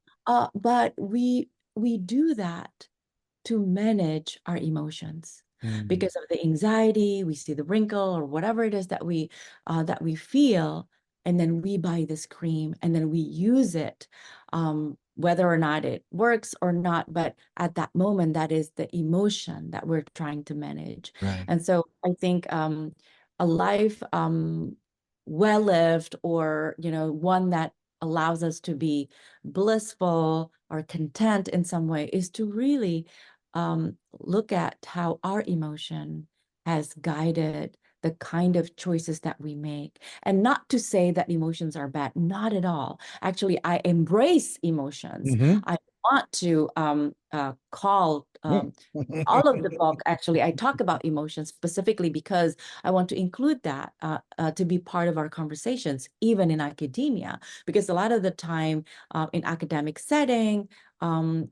But we do that to manage our emotions Mm. because of the anxiety. We see the wrinkle or whatever it is that we feel, and then we buy this cream and then we use it, whether or not it works or not. But at that moment, that is the emotion that we're trying to manage. Right. And so I think a life well lived, or one that allows us to be blissful or content in some way, is to really look at how our emotion has guided the kind of choices that we make. And not to say that emotions are bad, not at all. Actually, I embrace emotions. Mhm. I want to call all of the book, actually, I talk about emotions specifically because I want to include that to be part of our conversations, even in academia, because a lot of the time in academic setting,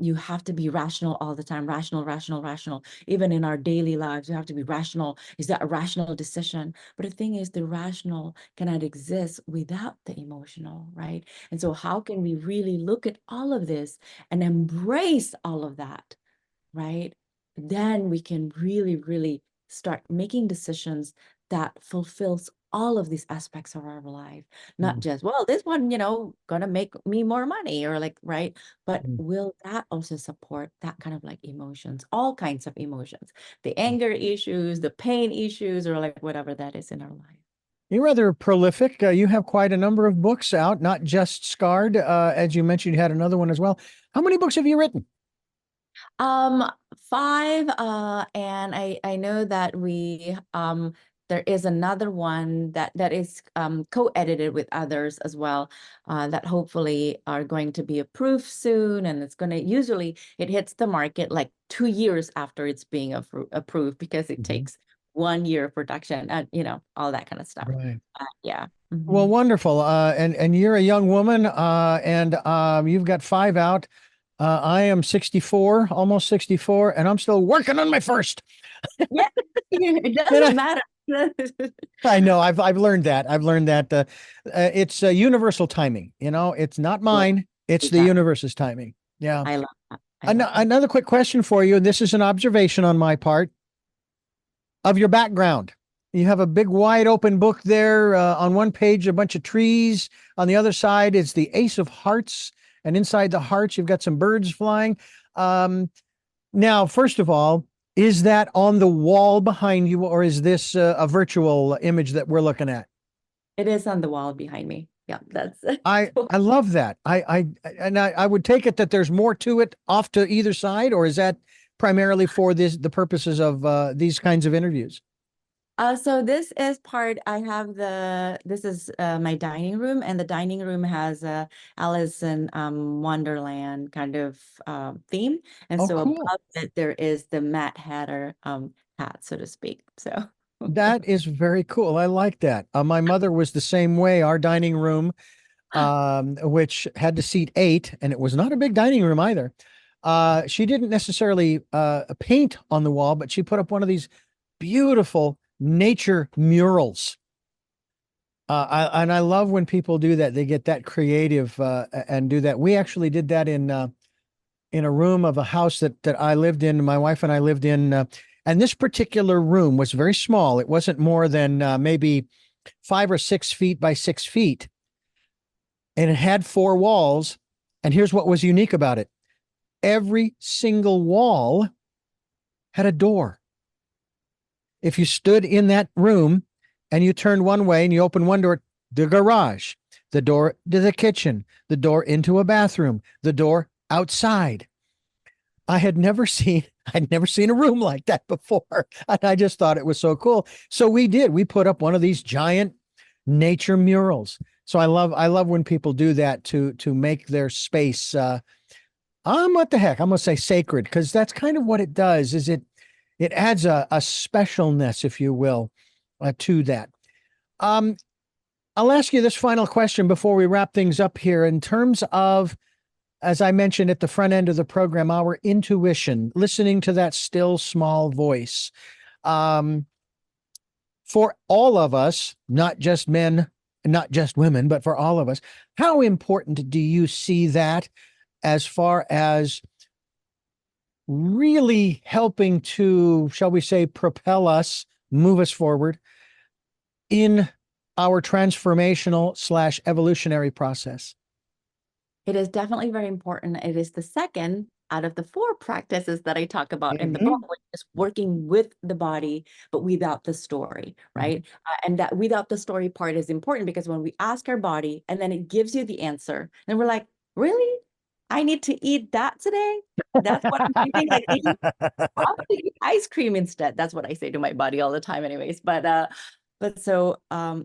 you have to be rational all the time, rational, rational, rational. Even in our daily lives, you have to be rational. Is that a rational decision? But the thing is, the rational cannot exist without the emotional, right? And so how can we really look at all of this and embrace all of that, right? Then we can really, really start making decisions that fulfills all of these aspects of our life. Not just, well, this one, gonna make me more money, or like, right? But will that also support that kind of like emotions, all kinds of emotions, the anger issues, the pain issues, or like whatever that is in our life. You're rather prolific. You have quite a number of books out, not just Scarred. As you mentioned, you had another one as well. How many books have you written? Um, Five, and I know that there is another one that is co-edited with others as well, that hopefully are going to be approved soon, and it's gonna usually it hits the market like 2 years after it's being approved, because it Mhm. takes 1 year of production and all that kind of stuff. Right. Yeah. Well, Mhm. wonderful. And you're a young woman, and you've got five out. I am 64, almost 64, and I'm still working on my first. Yeah, it And doesn't matter. I know I've learned that. I've learned that it's universal timing. It's not Yeah, mine. It's the exactly. universe's timing. Yeah. I love that. I love that. Another quick question for you. This is an observation on my part of your background. You have a big wide open book there. On one page, a bunch of trees. On the other side, it's the Ace of Hearts. And inside the hearts, you've got some birds flying. Um, Now, first of all, is that on the wall behind you, or is this a virtual image that we're looking at? It is on the wall behind me. Yeah, that's I love that. I would take it that there's more to it off to either side, or is that primarily for the purposes of these kinds of interviews? so this is this is my dining room, and the dining room has a Alice in Wonderland kind of theme. And Oh, so cool. above it there is the Mad Hatter hat, so to speak. So That is very cool. I like that. My mother was the same way. Our dining room which had to seat 8, and it was not a big dining room either. She didn't necessarily paint on the wall, but she put up one of these beautiful nature murals. And I love when people do that. They get that creative and do that. We actually did that in a room of a house that I lived in. My wife and I lived in, and this particular room was very small. It wasn't more than maybe 5 or 6 feet by 6 feet, and it had 4 walls. And here's what was unique about it: every single wall had a door. If you stood in that room and you turned one way and you opened one door, the garage, the door to the kitchen, the door into a bathroom, the door outside. I'd never seen a room like that before. And I just thought it was so cool. So we put up one of these giant nature murals. So I love when people do that to make their space what the heck, I'm gonna say sacred, because that's kind of what it does. Is it adds a specialness, if you will, to that. I'll ask you this final question before we wrap things up here. In terms of, as I mentioned at the front end of the program, our intuition, listening to that still small voice. For all of us, not just men, not just women, but for all of us, how important do you see that as far as really helping to, shall we say, propel us, move us forward in our transformational / evolutionary process? It is definitely very important. It is the second out of the 4 practices that I talk about in the book, which is working with the body, but without the story, right? And that without the story part is important, because when we ask our body and then it gives you the answer, and we're like, really? I need to eat that today? That's what I'm thinking. Like, I'll eat ice cream instead. That's what I say to my body all the time anyways. But so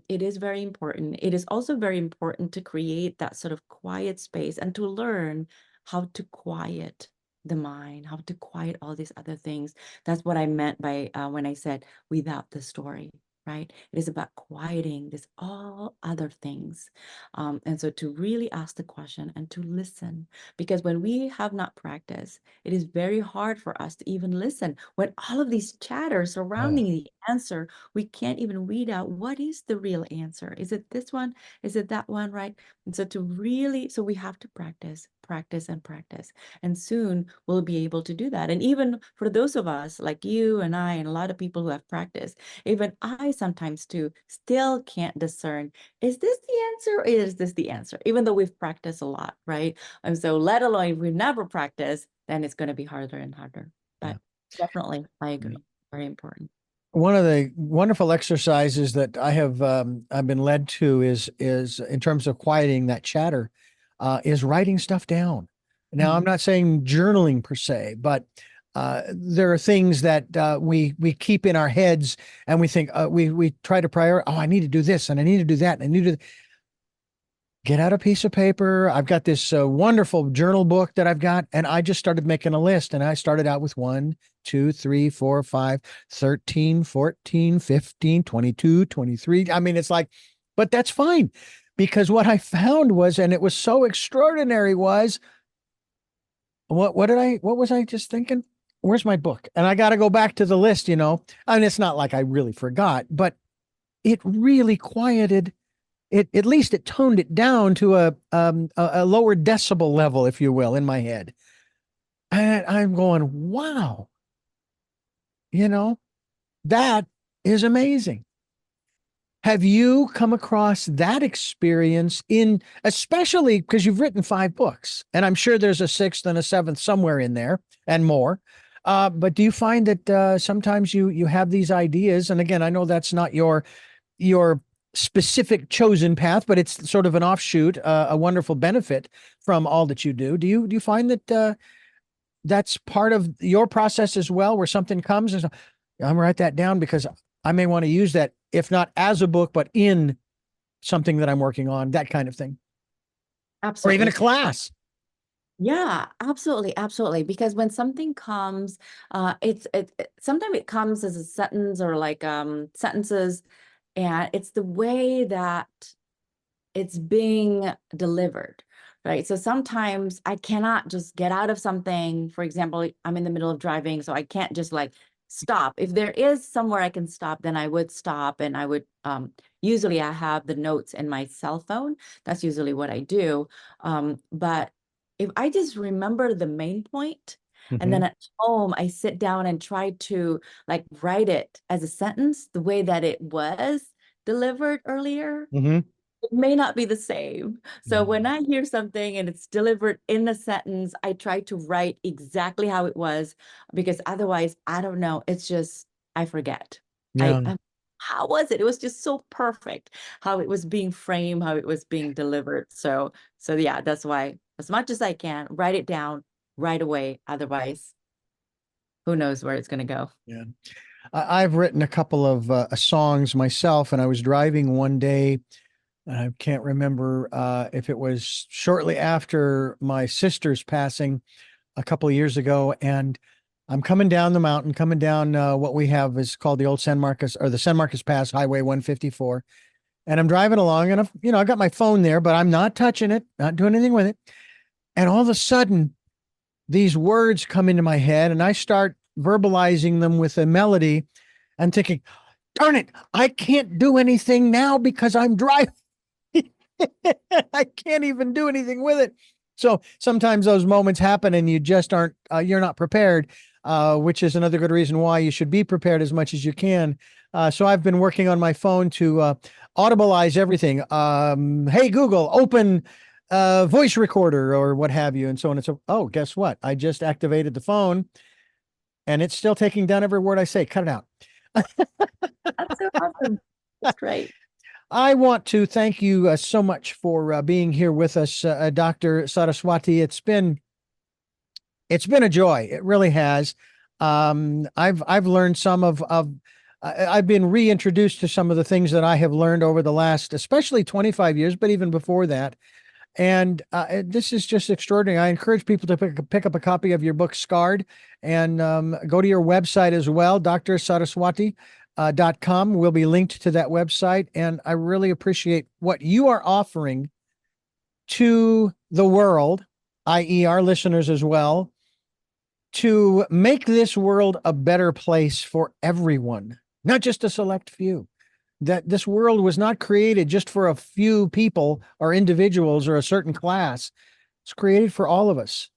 it is very important. It is also very important to create that sort of quiet space and to learn how to quiet the mind, how to quiet all these other things. That's what I meant by when I said without the story, right? It is about quieting this all other things. And so to really ask the question and to listen, because when we have not practiced, it is very hard for us to even listen. When all of these chatter surrounding the answer, we can't even weed out what is the real answer. Is it this one? Is it that one, right? And so so we have to practice, practice, and practice. And soon we'll be able to do that. And even for those of us like you and I and a lot of people who have practiced, even I sometimes too still can't discern, is this the answer or is this the answer? Even though we've practiced a lot, right? And so let alone if we've never practiced, then it's going to be harder and harder. But definitely, I agree. Very important. One of the wonderful exercises that I've been led to is in terms of quieting that chatter, is writing stuff down. Now, I'm not saying journaling per se, but there are things that we keep in our heads, and we think we try to prioritize. Oh, I need to do this, and I need to do that, and I need to get out a piece of paper. I've got this wonderful journal book that I've got, and I just started making a list. And I started out with 1, 2, 3, 4, 5, 13, 14, 15, 22, 23. I mean, it's like, but that's fine, because what I found was, and it was so extraordinary, was what was I just thinking? Where's my book? And I got to go back to the list, you know. I mean, it's not like I really forgot, but it really quieted it. At least it toned it down to a lower decibel level, if you will, in my head. And I'm going, wow, you know, that is amazing. Have you come across that experience especially because you've written 5 books, and I'm sure there's a 6th and a 7th somewhere in there and more. But do you find that sometimes you have these ideas? And again, I know that's not your specific chosen path, but it's sort of an offshoot, a wonderful benefit from all that you do. Do you find that that's part of your process as well, where something comes and I'm gonna write that down because I may want to use that, if not as a book, but in something that I'm working on, that kind of thing, or even a Absolutely. class. Yeah, absolutely, absolutely. Because when something comes, sometimes it comes as a sentence or like sentences, and it's the way that it's being delivered, right? So sometimes I cannot just get out of something. For example, I'm in the middle of driving, so I can't just like stop. If there is somewhere I can stop, then I would stop, and I would usually I have the notes in my cell phone. That's usually what I do. But if I just remember the main point, and then at home I sit down and try to like write it as a sentence the way that it was delivered earlier, Mm-hmm. it may not be the same. So when I hear something and it's delivered in a sentence, I try to write exactly how it was, because otherwise, I don't know. It's just, I forget. Yeah. How was it? It was just so perfect how it was being framed, how it was being delivered. So yeah, that's why as much as I can, write it down right away. Otherwise, who knows where it's going to go. Yeah. I've written a couple of songs myself, and I was driving one day. I can't remember if it was shortly after my sister's passing a couple of years ago, and I'm coming down the mountain, coming down what we have is called the old San Marcos, or the San Marcos Pass, Highway 154. And I'm driving along, and I got my phone there, but I'm not touching it, not doing anything with it. And all of a sudden, these words come into my head, and I start verbalizing them with a melody and thinking, darn it, I can't do anything now because I'm driving. I can't even do anything with it. So sometimes those moments happen and you just aren't, you're not prepared, which is another good reason why you should be prepared as much as you can. So I've been working on my phone to audibilize everything. Hey, Google, open voice recorder or what have you. And so on and so, oh, guess what? I just activated the phone and it's still taking down every word I say. Cut it out. That's so awesome. That's great. I want to thank you so much for being here with us, Dr. Saraswati. It's been a joy. It really has. I've learned some I've been reintroduced to some of the things that I have learned over the last, especially 25 years, but even before that. And this is just extraordinary. I encourage people to pick up a copy of your book, Scarred, and go to your website as well, drsaraswati.com will be linked to that website. And I really appreciate what you are offering to the world, i.e., our listeners as well, to make this world a better place for everyone, not just a select few. That this world was not created just for a few people or individuals or a certain class. It's created for all of us.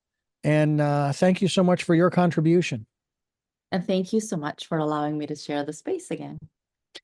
And thank you so much for your contribution. And thank you so much for allowing me to share the space again.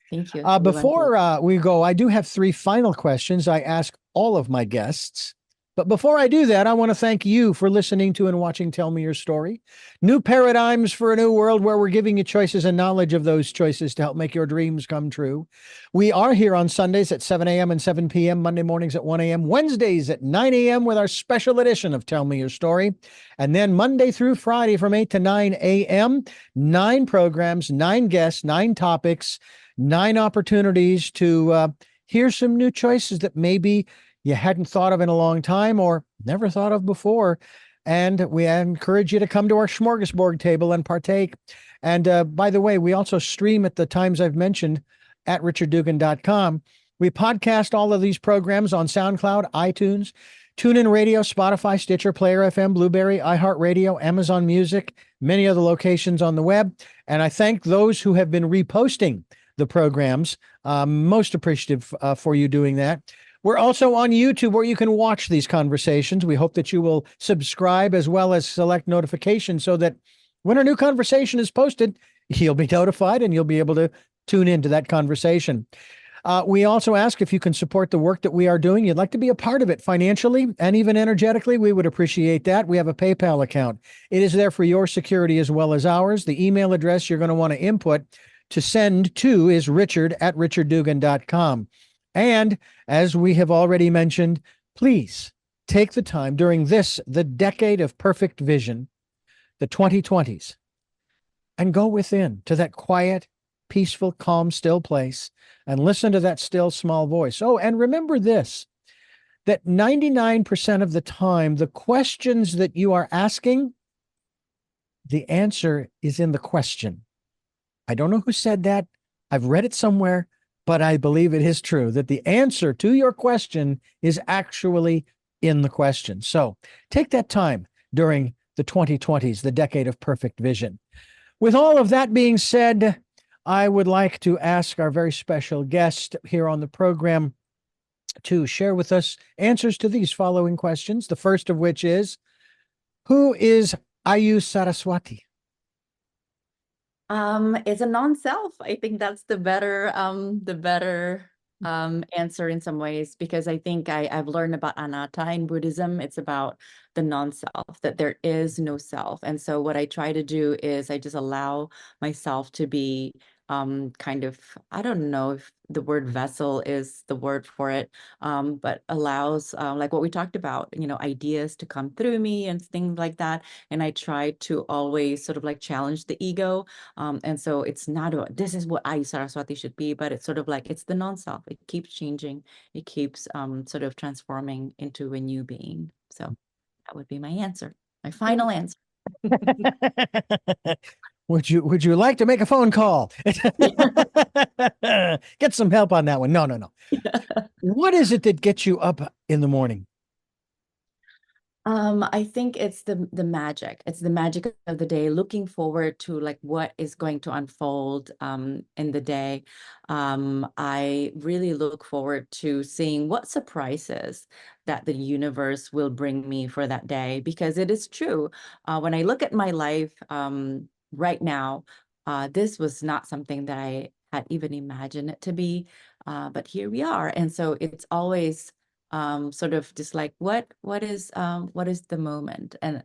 Thank you. Before we go, I do have 3 final questions I ask all of my guests. But before I do that, I want to thank you for listening to and watching Tell Me Your Story. New paradigms for a new world where we're giving you choices and knowledge of those choices to help make your dreams come true. We are here on Sundays at 7 a.m. and 7 p.m., Monday mornings at 1 a.m., Wednesdays at 9 a.m. with our special edition of Tell Me Your Story. And then Monday through Friday from 8 to 9 a.m., 9 programs, 9 guests, 9 topics, 9 opportunities to hear some new choices that maybe you hadn't thought of in a long time or never thought of before. And we encourage you to come to our smorgasbord table and partake. And by the way, we also stream at the times I've mentioned at richarddugan.com. We podcast all of these programs on SoundCloud, iTunes, TuneIn Radio, Spotify, Stitcher, Player FM, Blueberry, iHeartRadio, Amazon Music, many other locations on the web. And I thank those who have been reposting the programs. Most appreciative for you doing that. We're also on YouTube where you can watch these conversations. We hope that you will subscribe as well as select notifications so that when a new conversation is posted, you'll be notified and you'll be able to tune into that conversation. We also ask if you can support the work that we are doing. You'd like to be a part of it financially and even energetically. We would appreciate that. We have a PayPal account. It is there for your security as well as ours. The email address you're going to want to input to send to is richard@richarddugan.com. And as we have already mentioned, please take the time during the decade of perfect vision, the 2020s, and go within to that quiet, peaceful, calm, still place and listen to that still, small voice. Oh, and remember this, that 99% of the time, the questions that you are asking, the answer is in the question. I don't know who said that. I've read it somewhere, but I believe it is true that the answer to your question is actually in the question. So take that time during the 2020s, the decade of perfect vision. With all of that being said, I would like to ask our very special guest here on the program to share with us answers to these following questions. The first of which is, who is Ayu Saraswati? It's a non-self. I think that's the better answer in some ways, because I think I've learned about anatta in Buddhism. It's about the non-self, that there is no self. And so what I try to do is I just allow myself to be kind of, I don't know if the word vessel is the word for it, but allows like what we talked about, ideas to come through me and things like that. And I try to always sort of like challenge the ego. And so it's not about this is what Ayu Saraswati should be, but it's sort of like it's the non-self. It keeps changing. It keeps sort of transforming into a new being. So that would be my answer, my final answer. Would you like to make a phone call? Get some help on that one. No, no, no. What is it that gets you up in the morning? I think it's the magic. It's the magic of the day, looking forward to like what is going to unfold in the day. I really look forward to seeing what surprises that the universe will bring me for that day, because it is true. When I look at my life right now, this was not something that I had even imagined it to be, but here we are. And so it's always sort of just like what is the moment, and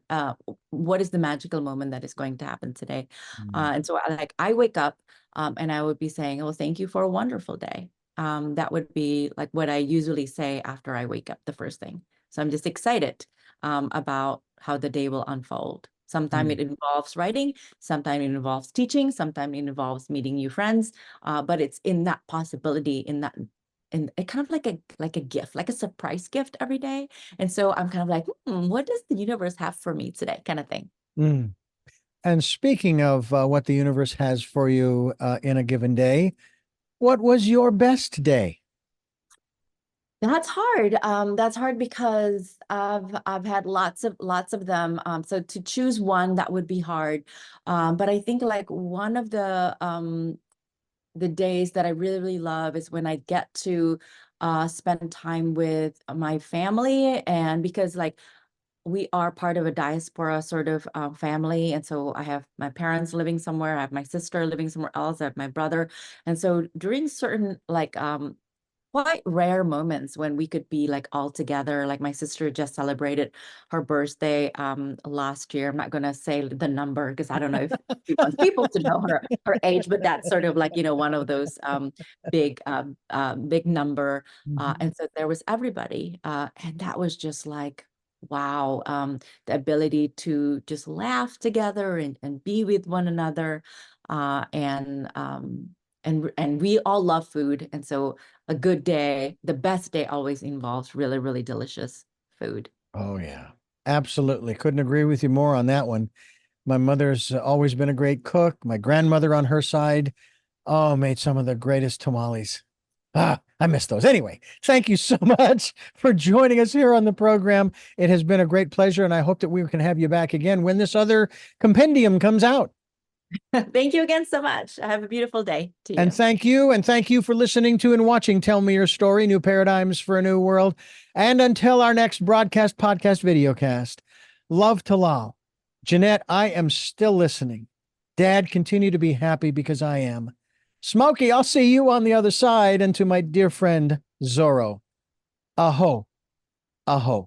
what is the magical moment that is going to happen today. And so I wake up and I would be saying, oh, thank you for a wonderful day. That would be like what I usually say after I wake up the first thing. So I'm just excited about how the day will unfold. Sometimes it involves writing, sometimes it involves teaching, sometimes it involves meeting new friends, but it's in that possibility, in that, and it kind of like a gift, like a surprise gift every day. And so I'm kind of like, what does the universe have for me today, kind of thing. Mm. And speaking of what the universe has for you in a given day, what was your best day? That's hard. That's hard because I've had lots of them. So to choose one, that would be hard. But I think like one of the days that I really, really love is when I get to spend time with my family. And because like we are part of a diaspora sort of family. And so I have my parents living somewhere, I have my sister living somewhere else, I have my brother. And so during certain like quite rare moments when we could be like all together. Like my sister just celebrated her birthday last year. I'm not gonna say the number because I don't know if she wants people to know her age, but that's sort of like, one of those big number. And so there was everybody. And that was just like, wow, the ability to just laugh together and be with one another. And we all love food. And so a good day, the best day always involves really, really delicious food. Oh, yeah, absolutely. Couldn't agree with you more on that one. My mother's always been a great cook. My grandmother on her side, oh, made some of the greatest tamales. Ah, I miss those. Anyway, thank you so much for joining us here on the program. It has been a great pleasure, and I hope that we can have you back again when this other compendium comes out. Thank you again so much. Have a beautiful day to you. And thank you for listening to and watching Tell Me Your Story, New Paradigms for a New World. And until our next broadcast, podcast, videocast, love to Lao. Jeanette, I am still listening. Dad, continue to be happy because I am. Smokey, I'll see you on the other side. And to my dear friend, Zorro, aho, aho.